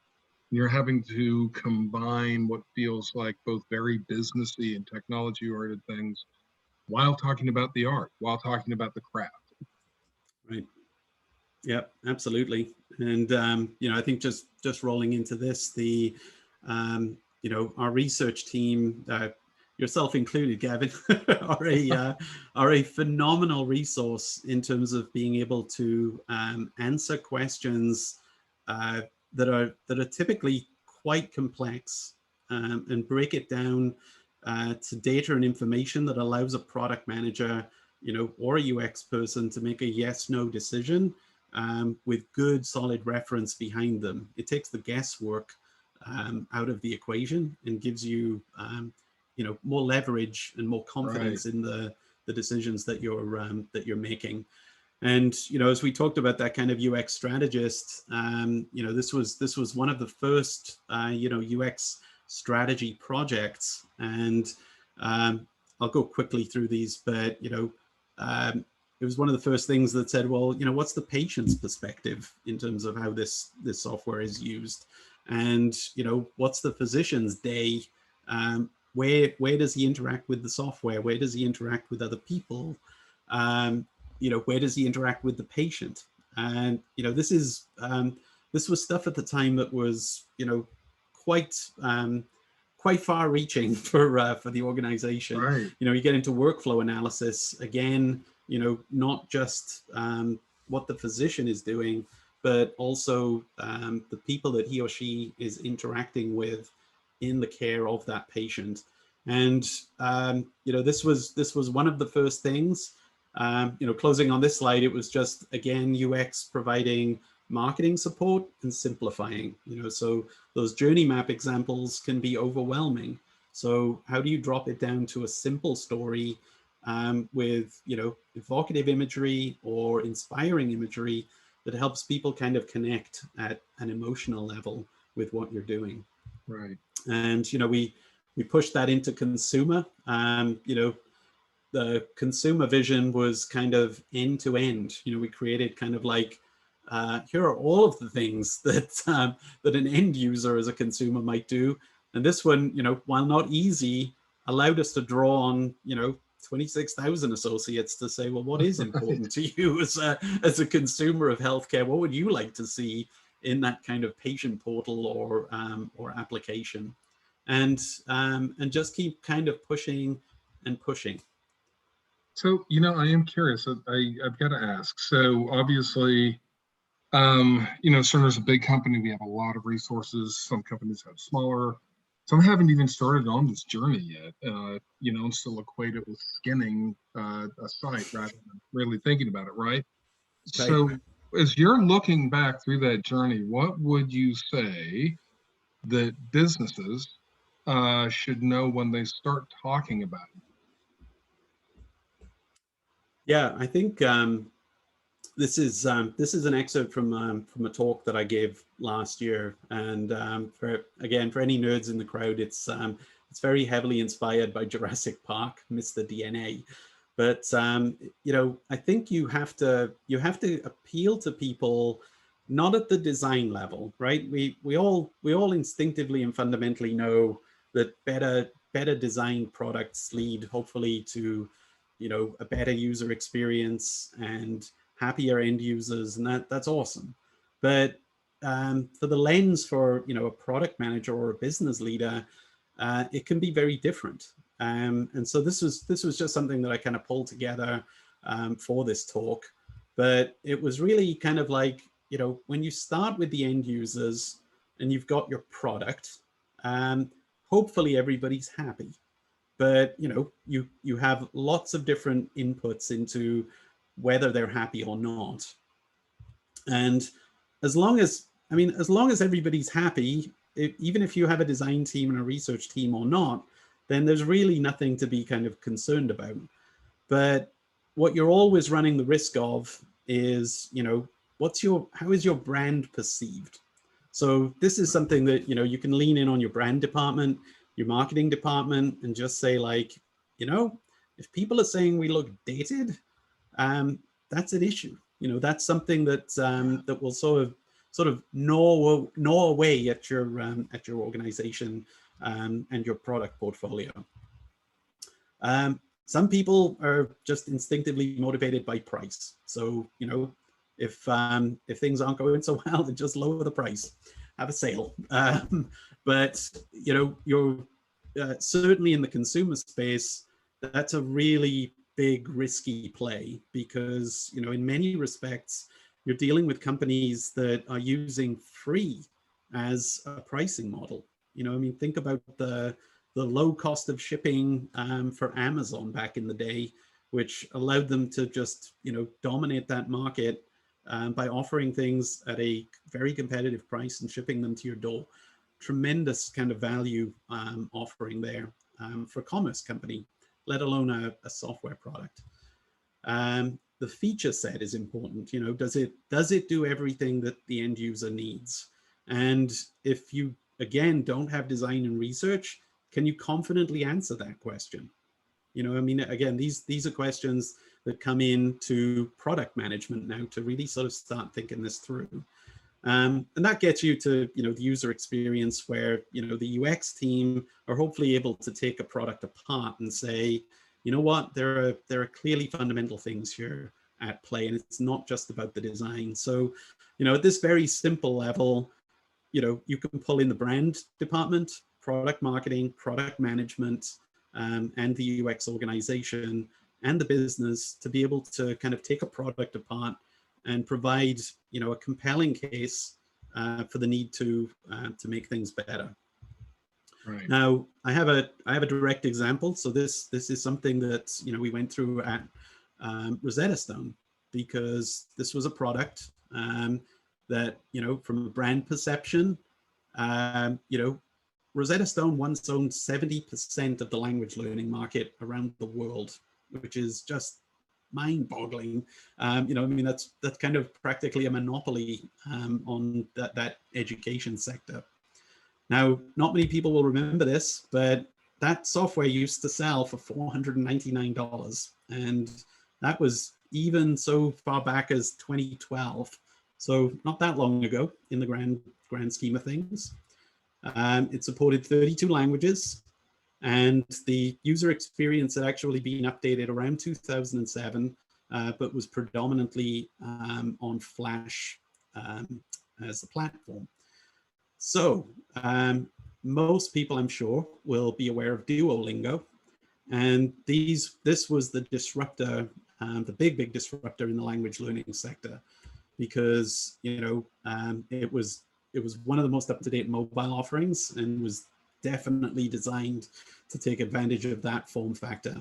You're having to combine what feels like both very businessy and technology-oriented things while talking about the art, while talking about the craft. Right. Yeah, absolutely. And, I think just rolling into this, our research team, yourself included, Gavin, are a phenomenal resource in terms of being able to answer questions that are typically quite complex, and break it down to data and information that allows a product manager, or a UX person to make a yes/no decision with good, solid reference behind them. It takes the guesswork out of the equation and gives you, more leverage and more confidence in the decisions that you're making. And as we talked about that kind of UX strategist, this was one of the first UX strategy projects. And I'll go quickly through these, but it was one of the first things that said, well, what's the patient's perspective in terms of how this software is used, and what's the physician's day? Where does he interact with the software? Where does he interact with other people? Where does he interact with the patient? And this was stuff at the time that was quite quite far-reaching for the organization. Right. You get into workflow analysis again. Not just what the physician is doing, but also the people that he or she is interacting with in the care of that patient. And this was one of the first things. Closing on this slide, it was just, again, UX providing marketing support and simplifying. So those journey map examples can be overwhelming. So how do you drop it down to a simple story with evocative imagery or inspiring imagery that helps people kind of connect at an emotional level with what you're doing? Right. And we pushed that into consumer. The consumer vision was kind of end to end. We created kind of like, here are all of the things that that an end user as a consumer might do. And this one, while not easy, allowed us to draw on, 26,000 associates to say, well, what is important to you as a consumer of healthcare? What would you like to see in that kind of patient portal or application? And just keep kind of pushing and pushing. So, I am curious. I've got to ask. So obviously, Cerner's a big company. We have a lot of resources. Some companies have smaller. Some haven't even started on this journey yet, and still equate it with skinning a site rather than really thinking about it, right? So as you're looking back through that journey, what would you say that businesses should know when they start talking about it? Yeah, I think this is an excerpt from a talk that I gave last year, and for any nerds in the crowd, it's very heavily inspired by Jurassic Park, Mr. DNA. But I think you have to appeal to people not at the design level, right? We all instinctively and fundamentally know that better designed products lead hopefully to a better user experience and happier end users, and that's awesome. But for the lens for a product manager or a business leader, it can be very different. And so this was just something that I kind of pulled together for this talk. But it was really kind of like, when you start with the end users and you've got your product, hopefully everybody's happy. But you have lots of different inputs into whether they're happy or not. And as long as everybody's happy, even if you have a design team and a research team or not, then there's really nothing to be kind of concerned about. But what you're always running the risk of is, how is your brand perceived? So this is something that, you can lean in on your brand department, your marketing department, and just say like, if people are saying we look dated, that's an issue. That's something that that will sort of gnaw away at your organization and your product portfolio. Some people are just instinctively motivated by price. So If things aren't going so well, then just lower the price, have a sale. But you know, you're certainly in the consumer space, that's a really big risky play, because you know, in many respects, you're dealing with companies that are using free as a pricing model. You know, I mean, think about the low cost of shipping for Amazon back in the day, which allowed them to just, you know, dominate that market by offering things at a very competitive price and shipping them to your door. Tremendous kind of value offering there for a commerce company, let alone a software product. The feature set is important. You know, does it do everything that the end user needs? And if you, again, don't have design and research, can you confidently answer that question? You know, I mean, again, these are questions that come into product management now to really sort of start thinking this through. And that gets you to, you know, the user experience where, you know, the UX team are hopefully able to take a product apart and say, you know what, there are clearly fundamental things here at play, and it's not just about the design. So, you know, at this very simple level, you know, you can pull in the brand department, product marketing, product management, and the UX organization and the business to be able to kind of take a product apart and provide, you know, a compelling case for the need to make things better. Right. Now, I have a direct example. So this is something that, you know, we went through at Rosetta Stone, because this was a product that, you know, from a brand perception, you know, Rosetta Stone once owned 70% of the language learning market around the world, which is just mind-boggling. You know, I mean, that's kind of practically a monopoly on that education sector. Now, not many people will remember this, but that software used to sell for $499, and that was even so far back as 2012. So not that long ago in the grand scheme of things. It supported 32 languages, and the user experience had actually been updated around 2007, but was predominantly on Flash as the platform. So most people, I'm sure, will be aware of Duolingo, and this was the disruptor, the big disruptor in the language learning sector, because, you know, it was one of the most up-to-date mobile offerings and was definitely designed to take advantage of that form factor.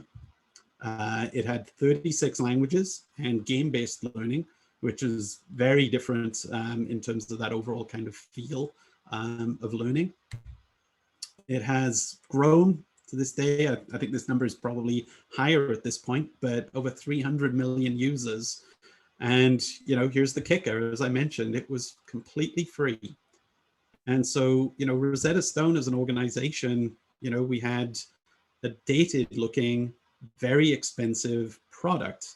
It had 36 languages and game-based learning, which is very different in terms of that overall kind of feel of learning. It has grown to this day. I think this number is probably higher at this point, but over 300 million users. And, you know, here's the kicker, as I mentioned, it was completely free. And so, you know, Rosetta Stone as an organization, you know, we had a dated looking, very expensive product,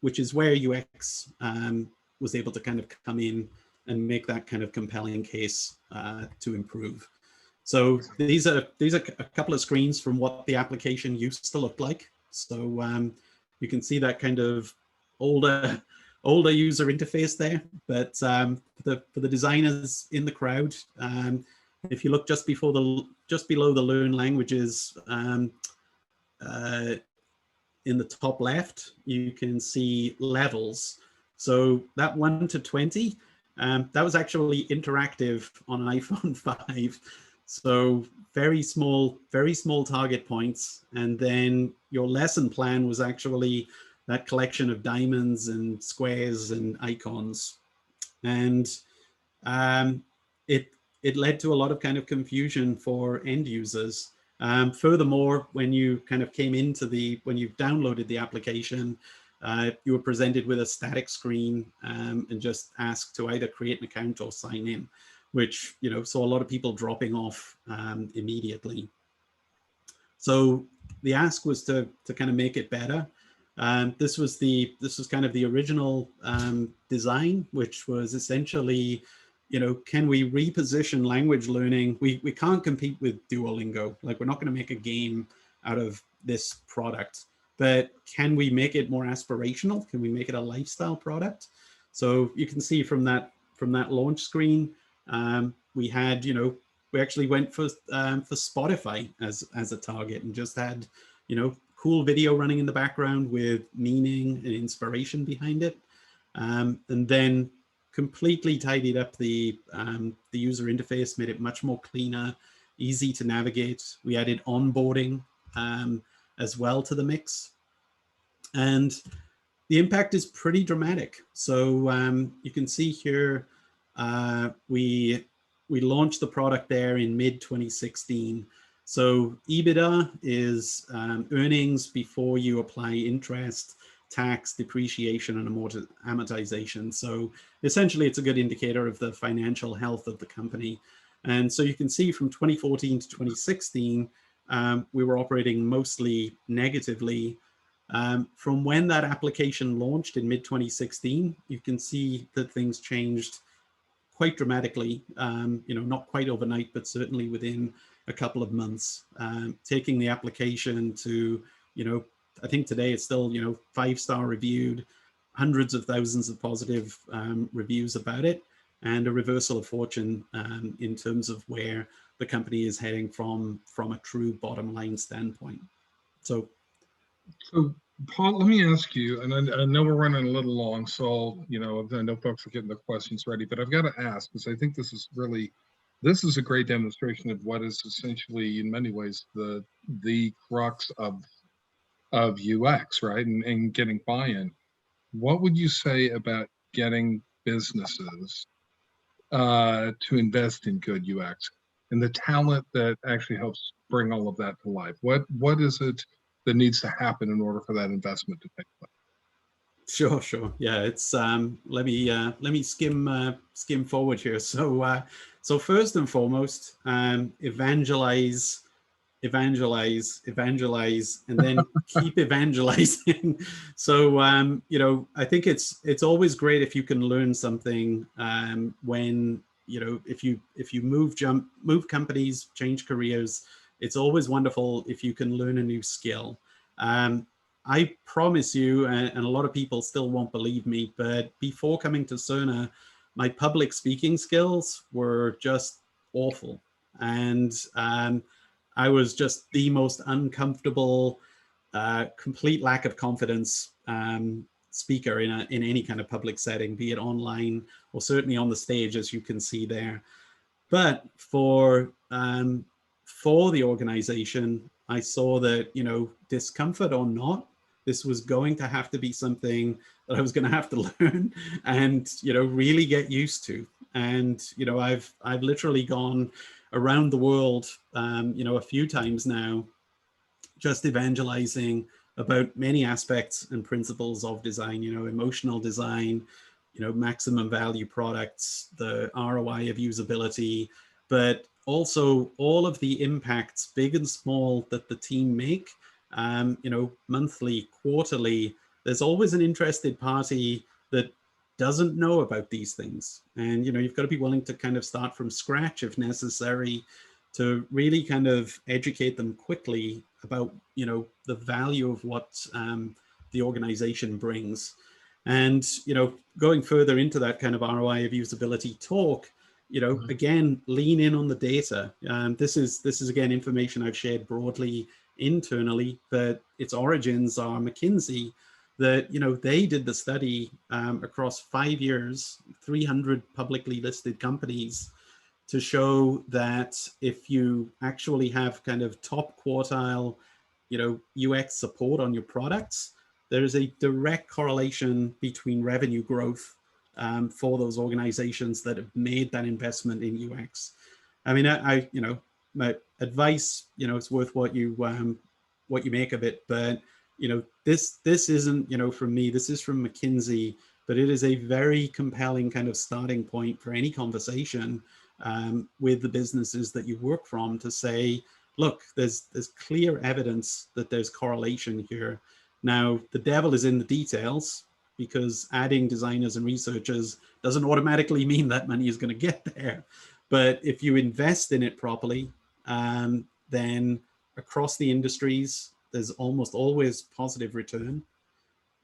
which is where UX was able to kind of come in and make that kind of compelling case to improve. So these are a couple of screens from what the application used to look like. So you can see that kind of older user interface there, but for the designers in the crowd, if you look just below the learn languages in the top left, you can see levels. So that 1 to 20, that was actually interactive on an iPhone 5. So very small target points. And then your lesson plan was actually that collection of diamonds and squares and icons. And it led to a lot of kind of confusion for end users. Furthermore, when you kind of came into when you downloaded the application, you were presented with a static screen and just asked to either create an account or sign in, which, you know, saw a lot of people dropping off immediately. So the ask was to kind of make it better. This was kind of the original design, which was essentially, you know, can we reposition language learning? We can't compete with Duolingo. Like, we're not going to make a game out of this product, but can we make it more aspirational? Can we make it a lifestyle product? So you can see from that launch screen, we had, we actually went for Spotify as a target, and just had, cool video running in the background with meaning and inspiration behind it. And then completely tidied up the user interface, made it much more cleaner, easy to navigate. We added onboarding as well to the mix. And the impact is pretty dramatic. So you can see here, we launched the product there in mid 2016. So EBITDA is earnings before you apply interest, tax, depreciation, and amortization. So essentially, it's a good indicator of the financial health of the company. And so you can see from 2014 to 2016, we were operating mostly negatively. From when that application launched in mid 2016, you can see that things changed quite dramatically, not quite overnight, but certainly within a couple of months. Taking the application to, I think today it's still, 5-star reviewed, hundreds of thousands of positive reviews about it, and a reversal of fortune in terms of where the company is heading from a true bottom line standpoint. So Paul, let me ask you, and I know we're running a little long, so I know folks are getting their questions ready, but I've got to ask, because I think this is a great demonstration of what is essentially, in many ways, the crux of UX, right? And getting buy-in. What would you say about getting businesses to invest in good UX and the talent that actually helps bring all of that to life? What is it that needs to happen in order for that investment to take place? Sure. Yeah, it's let me skim forward here. So first and foremost, evangelize, and then keep evangelizing. So I think it's always great if you can learn something when if you move companies, change careers. It's always wonderful if you can learn a new skill. I promise you, and a lot of people still won't believe me, but before coming to Cerner, my public speaking skills were just awful. And I was just the most uncomfortable, complete lack of confidence speaker in any kind of public setting, be it online or certainly on the stage, as you can see there. But for the organization, I saw that, discomfort or not, this was going to have to be something that I was going to have to learn and, really get used to. And, I've literally gone around the world, a few times now, just evangelizing about many aspects and principles of design, emotional design, maximum value products, the ROI of usability, but also all of the impacts, big and small, that the team make, monthly, quarterly. There's always an interested party that doesn't know about these things. And, you've got to be willing to kind of start from scratch if necessary to really kind of educate them quickly about, the value of what the organization brings. And, going further into that kind of ROI of usability talk, again, lean in on the data. This is again, information I've shared broadly internally, but its origins are McKinsey, that, they did the study across 5 years, 300 publicly listed companies, to show that if you actually have kind of top quartile, UX support on your products, there is a direct correlation between revenue growth for those organizations that have made that investment in UX. I mean, my advice, it's worth what you make of it. But this isn't from me. This is from McKinsey. But it is a very compelling kind of starting point for any conversation with the businesses that you work from, to say, look, there's clear evidence that there's correlation here. Now, the devil is in the details, because adding designers and researchers doesn't automatically mean that money is going to get there. But if you invest in it properly, then across the industries, there's almost always positive return.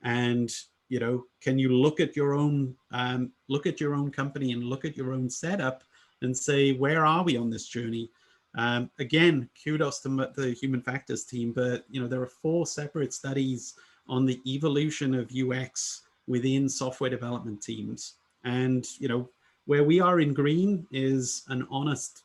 And, you know, can you look at your own company and look at your own setup and say, where are we on this journey? Again, kudos to the human factors team, but, you know, there are 4 separate studies on the evolution of UX within software development teams. And, you know, where we are in green is an honest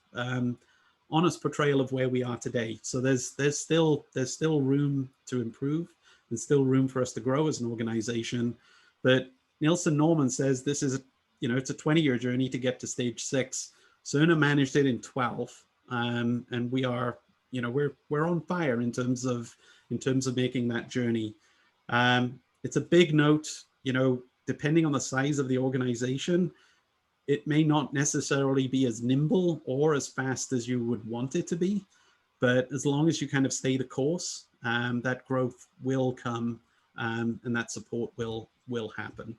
portrayal of where we are today. So there's still room to improve. There's still room for us to grow as an organization. But Nielsen Norman says this is, you know, it's a 20-year journey to get to stage 6. Cerner managed it in 12. And we are, you know, we're on fire in terms of making that journey. It's a big note, you know, depending on the size of the organization, it may not necessarily be as nimble or as fast as you would want it to be, but as long as you kind of stay the course, that growth will come, and that support will happen.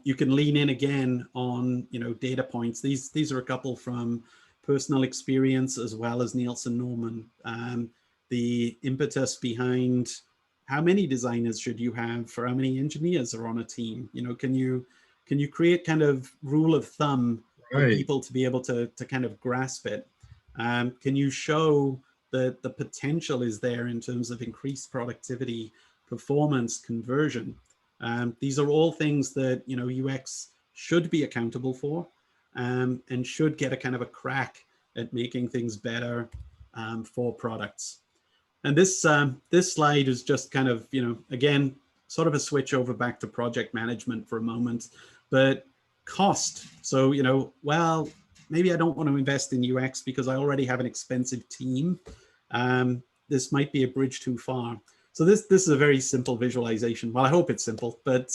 You can lean in again on, you know, data points. These are a couple from personal experience as well as Nielsen Norman. The impetus behind how many designers should you have for how many engineers are on a team? You know, can you create kind of rule of thumb for people to be able to kind of grasp it? Can you show that the potential is there in terms of increased productivity, performance, conversion? These are all things that, you know, UX should be accountable for, and should get a kind of a crack at making things better for products. And this slide is just kind of, you know, again, sort of a switch over back to project management for a moment, but cost. So, you know, well, maybe I don't want to invest in UX because I already have an expensive team. This might be a bridge too far. So this is a very simple visualization. Well, I hope it's simple, but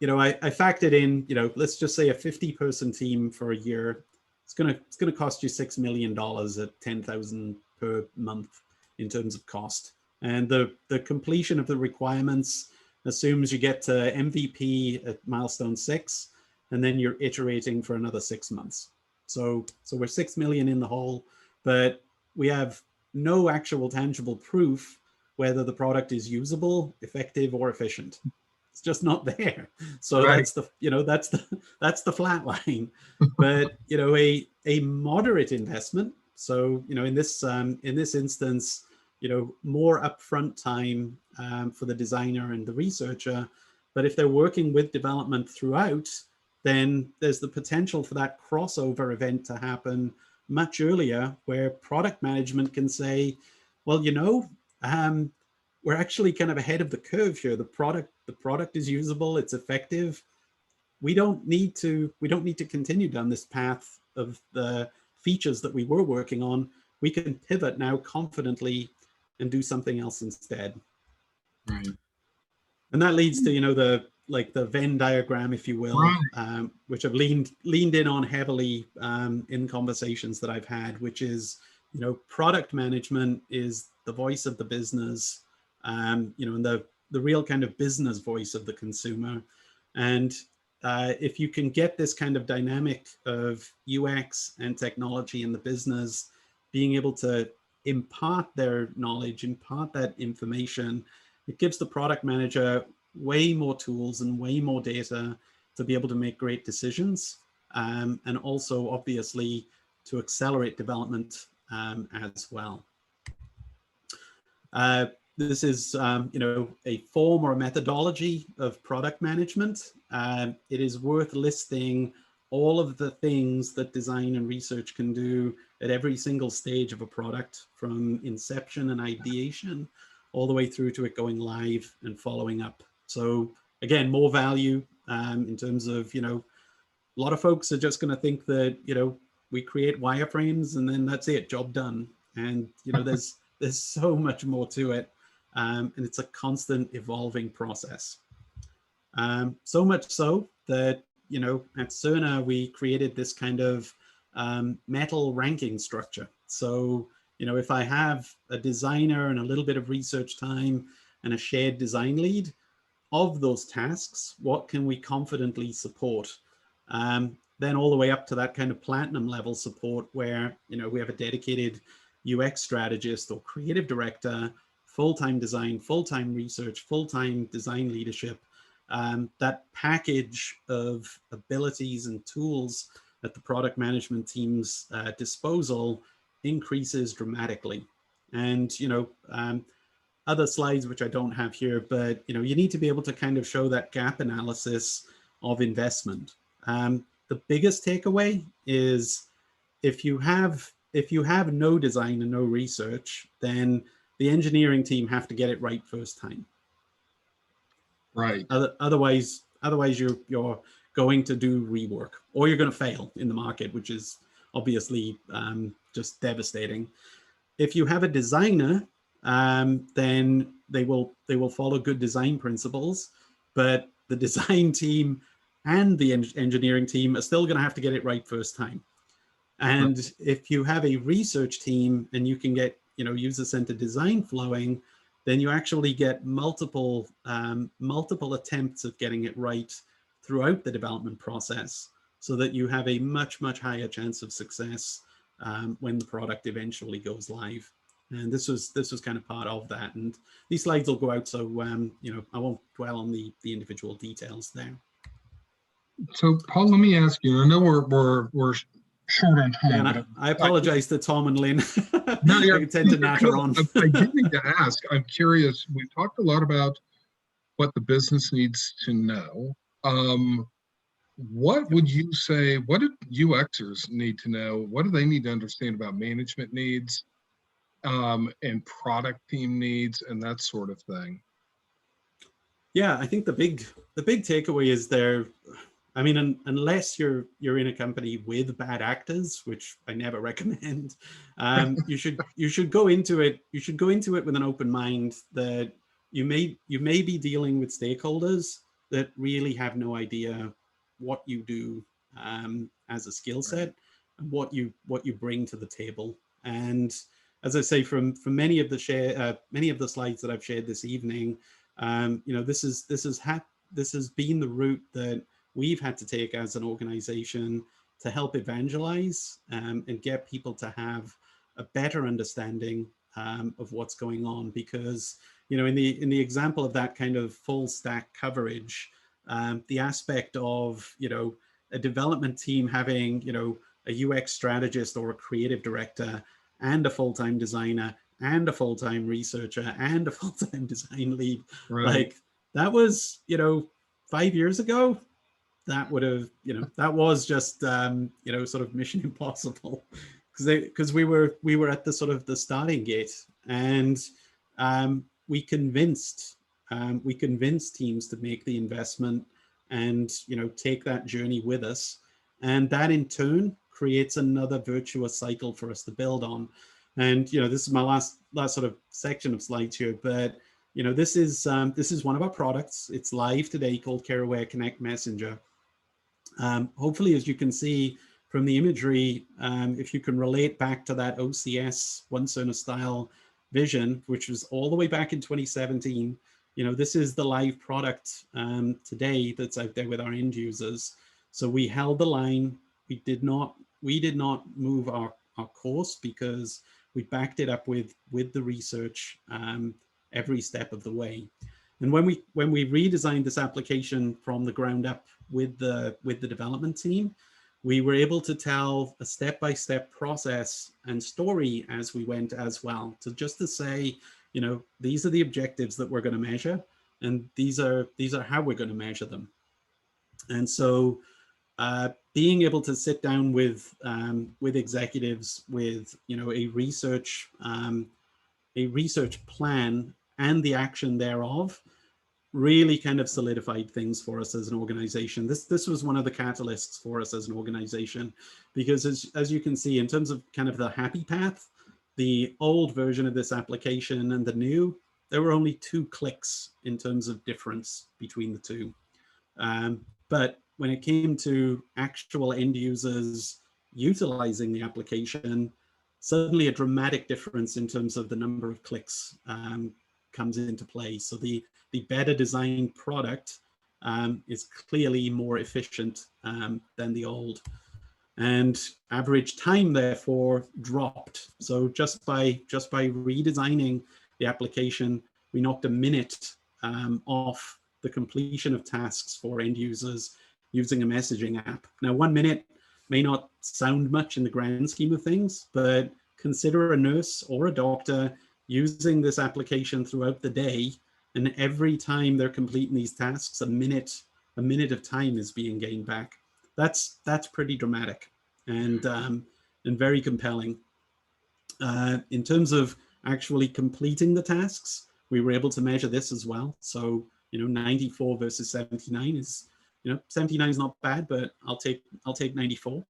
you know, I factored in, you know, let's just say a 50-person team for a year. It's gonna cost you $6 million at 10,000 per month in terms of cost. And the completion of the requirements assumes you get to MVP at milestone 6, and then you're iterating for another 6 months. So we're 6 million in the hole, but we have no actual tangible proof whether the product is usable, effective, or efficient. It's just not there. So that's the, you know, that's the flat line. But, you know, a moderate investment. So, you know, in this instance, you know, more upfront time for the designer and the researcher. But if they're working with development throughout, then there's the potential for that crossover event to happen much earlier, where product management can say, well, you know, we're actually kind of ahead of the curve here. The product is usable, it's effective. We don't need to continue down this path of the features that we were working on. We can pivot now confidently and do something else instead. Right. And that leads to, you know, the Venn diagram, if you will, which I've leaned in on heavily in conversations that I've had, which is, you know, product management is the voice of the business, you know, and the real kind of business voice of the consumer. And if you can get this kind of dynamic of UX and technology in the business, being able to impart their knowledge, impart that information, it gives the product manager way more tools and way more data to be able to make great decisions, and also obviously to accelerate development as well. This is, you know, a form or a methodology of product management. It is worth listing all of the things that design and research can do at every single stage of a product, from inception and ideation all the way through to it going live and following up. So again, more value in terms of, you know, a lot of folks are just going to think that, you know, we create wireframes and then that's it, job done. And, you know, there's so much more to it. And it's a constant evolving process. So much so that, you know, at Cerner, we created this kind of metal ranking structure. So, you know, if I have a designer and a little bit of research time and a shared design lead, of those tasks, what can we confidently support? Then all the way up to that kind of platinum level support where, you know, we have a dedicated UX strategist or creative director, full-time design, full-time research, full-time design leadership, that package of abilities and tools at the product management team's disposal increases dramatically. And, other slides, which I don't have here, but, you need to be able to kind of show that gap analysis of investment. The biggest takeaway is if you have no design and no research, then the engineering team have to get it right first time. Right. Otherwise you're going to do rework, or you're going to fail in the market, which is obviously just devastating. If you have a designer, then they will follow good design principles, but the design team and the engineering team are still going to have to get it right first time. And if you have a research team and you can get, user-centered design flowing, then you actually get multiple attempts of getting it right throughout the development process, so that you have a much higher chance of success when the product eventually goes live. And this was kind of part of that. And these slides will go out, so I won't dwell on the individual details there. So Paul, let me ask you. I know we're short on time. Yeah, but I apologize to Tom and Lynn. No, I tend to natter on. I do need to ask. I'm curious. We've talked a lot about what the business needs to know. What would you say? What do UXers need to know? What do they need to understand about management needs, and product team needs, and that sort of thing? Yeah, I think the big takeaway is there. I mean, unless you're in a company with bad actors, which I never recommend, you should go into it. You should go into it with an open mind that you may be dealing with stakeholders that really have no idea what you do as a skill set, and what you bring to the table. And as I say, from many of the slides that I've shared this evening, this has been the route that we've had to take as an organization to help evangelize and get people to have a better understanding of what's going on. Because, in the example of that kind of full stack coverage, the aspect of, a development team having, a UX strategist or a creative director and a full-time designer and a full-time researcher and a full-time design lead, like that was, 5 years ago, that would have, that was just, sort of mission impossible, because we were at the sort of the starting gate. And we convinced teams to make the investment and, take that journey with us. And that in turn creates another virtuous cycle for us to build on. And, this is my last sort of section of slides here, but, this is one of our products. It's live today, called CareAware Connect Messenger. Hopefully, as you can see from the imagery, if you can relate back to that OCS One Cerner style vision, which was all the way back in 2017, this is the live product today that's out there with our end users. So we held the line. We did not move our course, because we backed it up with the research every step of the way. And when we redesigned this application from the ground up with the development team, we were able to tell a step-by-step process and story as we went as well, to say, these are the objectives that we're going to measure, and these are how we're going to measure them. And so being able to sit down with executives with, a research plan and the action thereof really kind of solidified things for us as an organization. This was one of the catalysts for us as an organization, because as you can see, in terms of kind of the happy path, the old version of this application and the new, there were only 2 clicks in terms of difference between the two. But when it came to actual end users utilizing the application, suddenly a dramatic difference in terms of the number of clicks comes into play. So the better designed product is clearly more efficient than the old. and average time therefore dropped. So just by redesigning the application, we knocked a minute off the completion of tasks for end users using a messaging app. Now, 1 minute may not sound much in the grand scheme of things, but consider a nurse or a doctor using this application throughout the day, and every time they're completing these tasks, a minute of time is being gained back. That's pretty dramatic and very compelling. In terms of actually completing the tasks, we were able to measure this as well. So 94 versus 79 is 79 is not bad, but I'll take 94.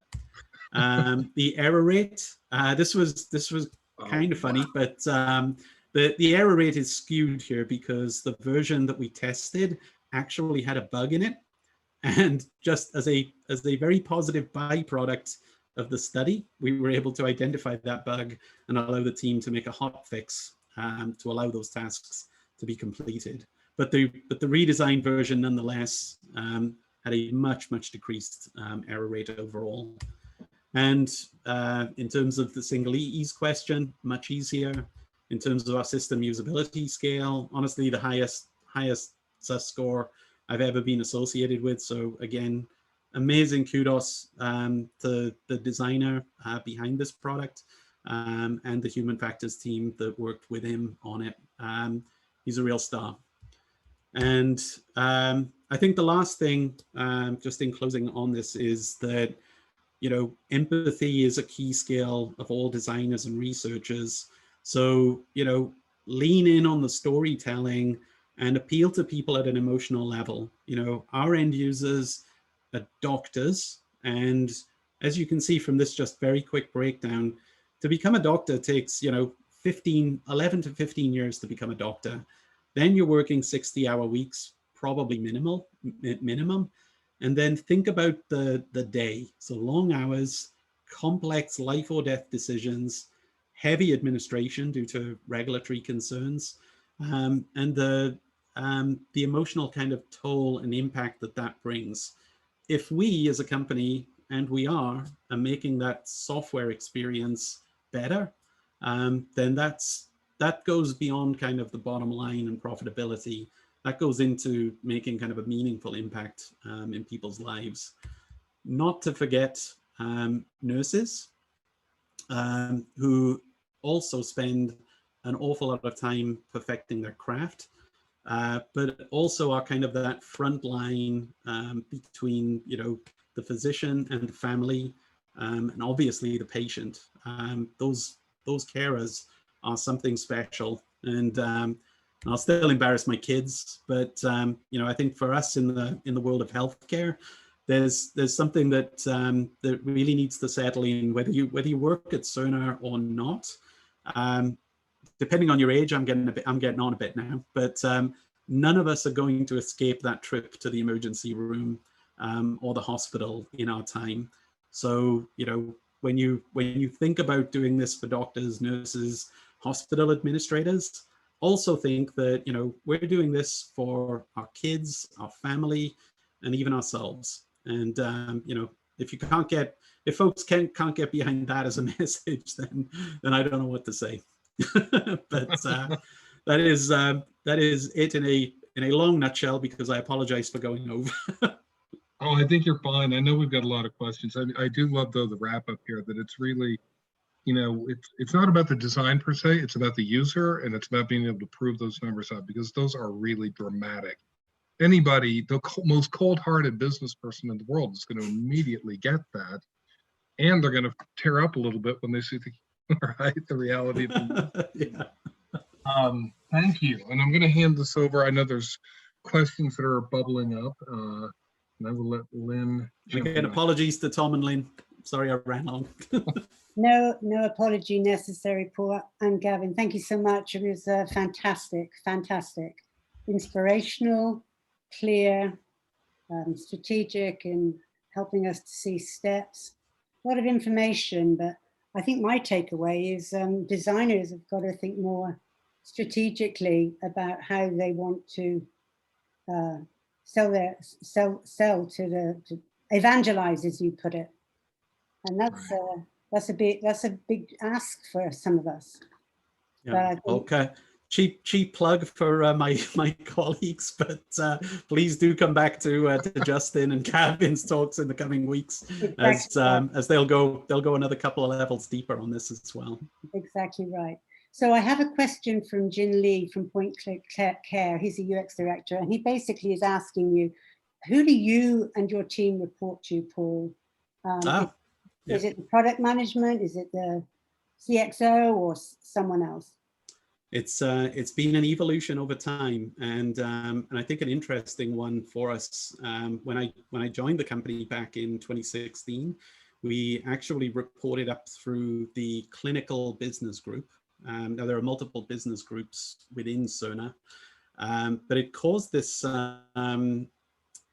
The error rate, this was kind of funny, but the error rate is skewed here because the version that we tested actually had a bug in it. And just as a very positive byproduct of the study, we were able to identify that bug and allow the team to make a hot fix to allow those tasks to be completed. But the redesigned version nonetheless had a much decreased error rate overall. And in terms of the single ease question, much easier. In terms of our system usability scale, honestly, the highest SUS score I've ever been associated with. So again, amazing kudos to the designer behind this product and the human factors team that worked with him on it. He's a real star. And I think the last thing, just in closing on this, is that empathy is a key skill of all designers and researchers. So lean in on the storytelling and appeal to people at an emotional level. Our end users are doctors, and as you can see from this just very quick breakdown, to become a doctor takes 11 to 15 years to become a doctor. Then you're working 60-hour weeks, probably minimum. And then think about the day. So long hours, complex life or death decisions, heavy administration due to regulatory concerns, and the emotional kind of toll and impact that brings. If we as a company, and we are making that software experience better, then that goes beyond kind of the bottom line and profitability. That goes into making kind of a meaningful impact in people's lives. Not to forget nurses who also spend an awful lot of time perfecting their craft, but also are kind of that front line between the physician and the family, and obviously the patient. Those carers are something special, and I'll still embarrass my kids, but I think for us in the world of healthcare, there's something that that really needs to settle in, whether you work at Cerner or not. Depending on your age, I'm getting on a bit now, but none of us are going to escape that trip to the emergency room or the hospital in our time. So when you think about doing this for doctors, nurses, hospital administrators, also think that we're doing this for our kids, our family, and even ourselves. And if folks can't get behind that as a message, then I don't know what to say. But that is it in a long nutshell, because I apologize for going over. Oh, I think you're fine. I know we've got a lot of questions. I do love though the wrap up here, that it's really, it's not about the design per se, it's about the user, and it's about being able to prove those numbers up, because those are really dramatic. Anybody, the most cold-hearted business person in the world is going to immediately get that, and they're going to tear up a little bit when they see the reality. Yeah. Thank you, and I'm going to hand this over. I know there's questions that are bubbling up, and I will let Lynn. Again, apologies to Tom and Lynn. Sorry, I ran long. No apology necessary, Paul and Gavin. Thank you so much. It was fantastic, inspirational, clear, strategic, and helping us to see steps. A lot of information, but I think my takeaway is designers have got to think more strategically about how they want to sell to evangelize, as you put it. And that's a big ask for some of us. Yeah. Okay. Cheap plug for my colleagues, but please do come back to Justin and Gavin's talks in the coming weeks, exactly. As they'll go another couple of levels deeper on this as well. Exactly right. So I have a question from Jin Lee from Point Click Care. He's a UX director, and he basically is asking you, who do you and your team report to, Paul? Is it the product management? Is it the CXO or someone else? It's been an evolution over time, and I think an interesting one for us. When I joined the company back in 2016, we actually reported up through the clinical business group. Now there are multiple business groups within Cerner, but it caused this.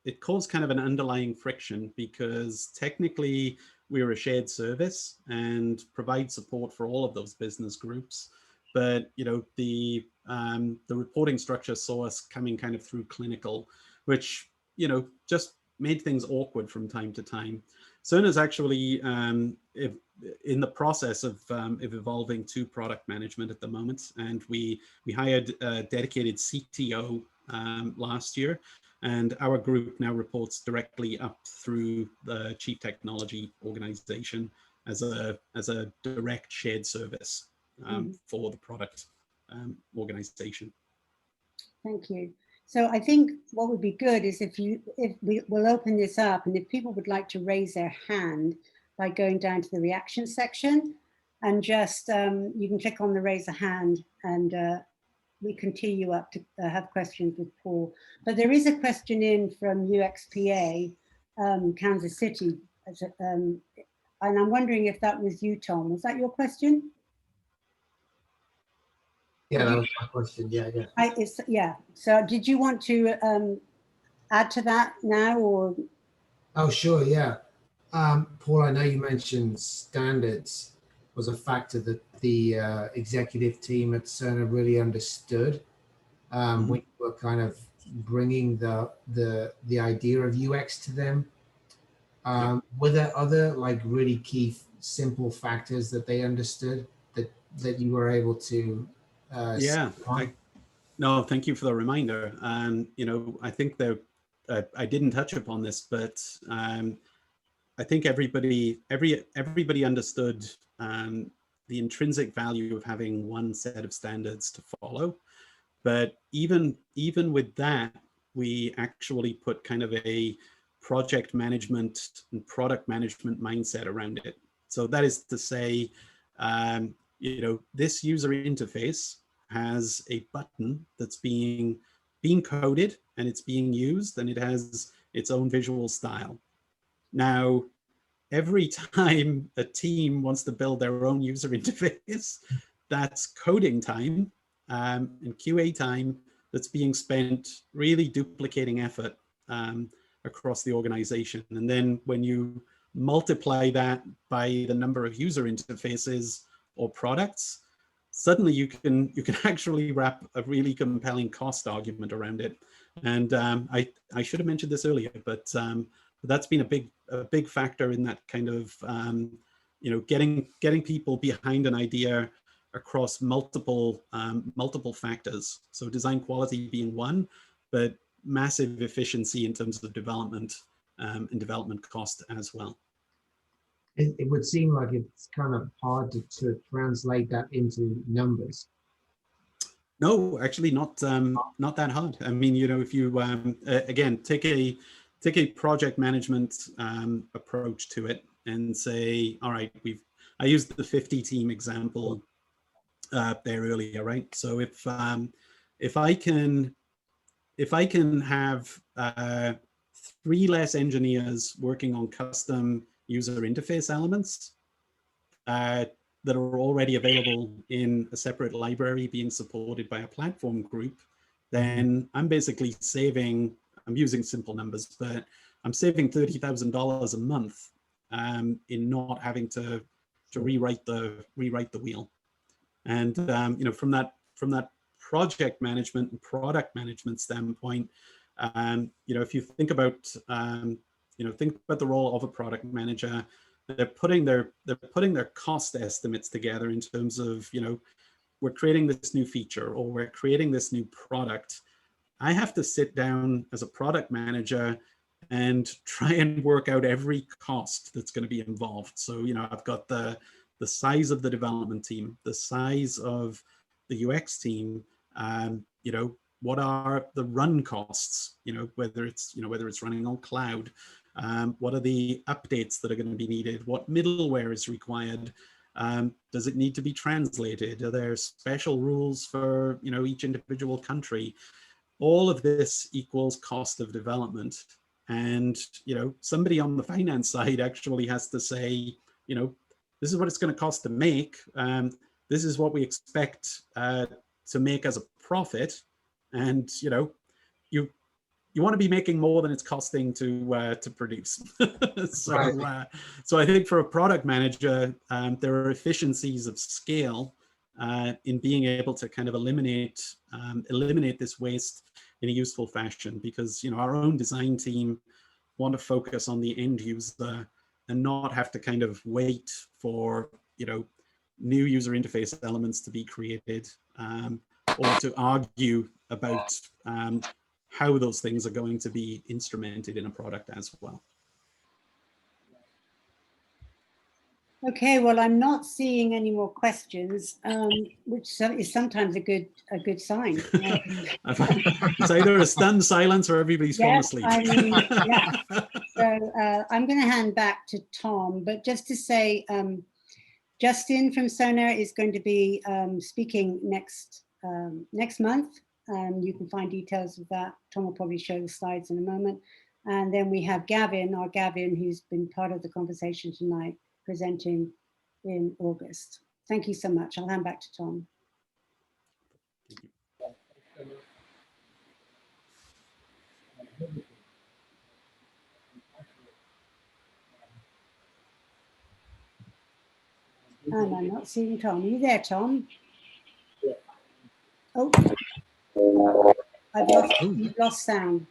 It caused kind of an underlying friction because technically we're a shared service and provide support for all of those business groups. But the reporting structure saw us coming kind of through clinical, which just made things awkward from time to time. Cerner is actually in the process of evolving to product management at the moment, and we hired a dedicated CTO last year, and our group now reports directly up through the Chief Technology Organization as a direct shared service. For the product organization. Thank you. So I think what would be good is if we'll open this up, and if people would like to raise their hand by going down to the reaction section, and just you can click on the raise a hand, and we can tee you up to have questions with Paul. But there is a question in from UXPA, Kansas City, and I'm wondering if that was you, Tom. Was that your question? Yeah, that was my question. Yeah. So did you want to add to that now, or? Oh, sure. Yeah. Paul, I know you mentioned standards was a factor that the executive team at Cerner really understood. We were kind of bringing the idea of UX to them. Were there other really key simple factors that they understood that you were able to? No, thank you for the reminder. I think that I didn't touch upon this, but I think everybody understood the intrinsic value of having one set of standards to follow. But even with that, we actually put kind of a project management and product management mindset around it. So that is to say, this user interface has a button that's being coded and it's being used, and it has its own visual style. Now, every time a team wants to build their own user interface, that's coding time and QA time that's being spent really duplicating effort across the organization. And then when you multiply that by the number of user interfaces or products, suddenly you can actually wrap a really compelling cost argument around it. And I should have mentioned this earlier, but that's been a big factor in that kind of getting people behind an idea across multiple factors. So design quality being one, but massive efficiency in terms of development and development cost as well. It would seem like it's kind of hard to translate that into numbers. No, actually not that hard. I mean, if you again take a project management approach to it and say, all right, I used the 50 team example there earlier, right? So if I can have 3 less engineers working on custom user interface elements that are already available in a separate library being supported by a platform group, then I'm basically saving, I'm using simple numbers, but I'm saving $30,000 a month in not having to rewrite the wheel. And from that project management and product management standpoint, if you think about the role of a product manager, they're putting their cost estimates together in terms of, we're creating this new feature or we're creating this new product. I have to sit down as a product manager and try and work out every cost that's going to be involved. So, I've got the size of the development team, the size of the UX team, what are the run costs, whether it's running on cloud, what are the updates that are going to be needed, what middleware is required, does it need to be translated, are there special rules for each individual country? All of this equals cost of development. And somebody on the finance side actually has to say, this is what it's going to cost to make, this is what we expect to make as a profit. And you want to be making more than it's costing to produce. So Right. So I think for a product manager, there are efficiencies of scale in being able to kind of eliminate this waste in a useful fashion, because our own design team want to focus on the end user and not have to kind of wait for new user interface elements to be created, or to argue about how those things are going to be instrumented in a product as well. Okay, well, I'm not seeing any more questions, which is sometimes a good sign. It's either a stunned silence or everybody's fallen asleep. I mean, yeah. So I'm going to hand back to Tom, but just to say, Justin from Cerner is going to be speaking next month. You can find details of that. Tom will probably show the slides in a moment. And then we have Gavin, who's been part of the conversation tonight, presenting in August. Thank you so much. I'll hand back to Tom. And I'm not seeing Tom. Are you there, Tom? Oh, you've lost sound.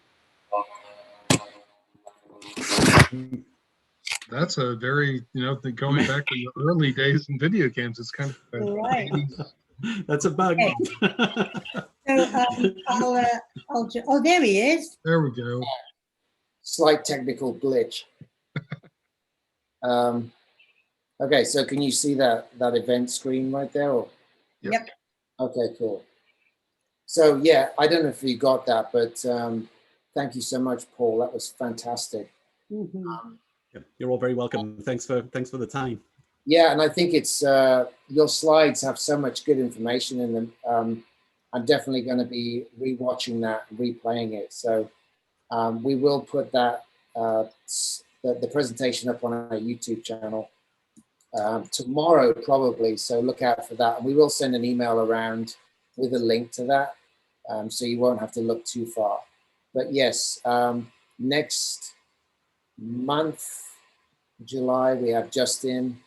That's a very, going back to the early days in video games, it's kind of Right. That's a bug. Okay. So oh, there he is. There we go. Slight technical glitch. Okay, so can you see that event screen right there? Or? Yep. Okay, cool. So yeah, I don't know if you got that, but thank you so much, Paul. That was fantastic. Mm-hmm. You're all very welcome. Thanks for the time. Yeah, and I think it's your slides have so much good information in them. I'm definitely going to be rewatching that and replaying it. So we will put that the presentation up on our YouTube channel tomorrow probably. So look out for that, and we will send an email around with a link to that, so you won't have to look too far. But yes, next month, July, we have Justin,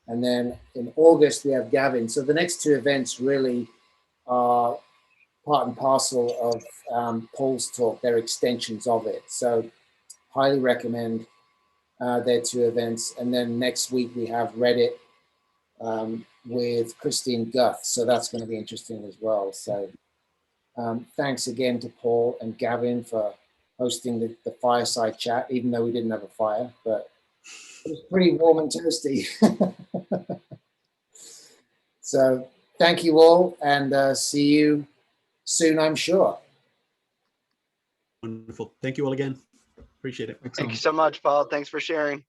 and then in August we have Gavin. So the next two events really are part and parcel of Paul's talk. They're extensions of it. So highly recommend their two events. And then next week we have Reddit with Christine Guth. So that's going to be interesting as well. So thanks again to Paul and Gavin for hosting the fireside chat, even though we didn't have a fire, but it was pretty warm and toasty. So thank you all, and see you soon, I'm sure. Wonderful. Thank you all again. Appreciate it. Thank you so much, Paul. Thanks for sharing.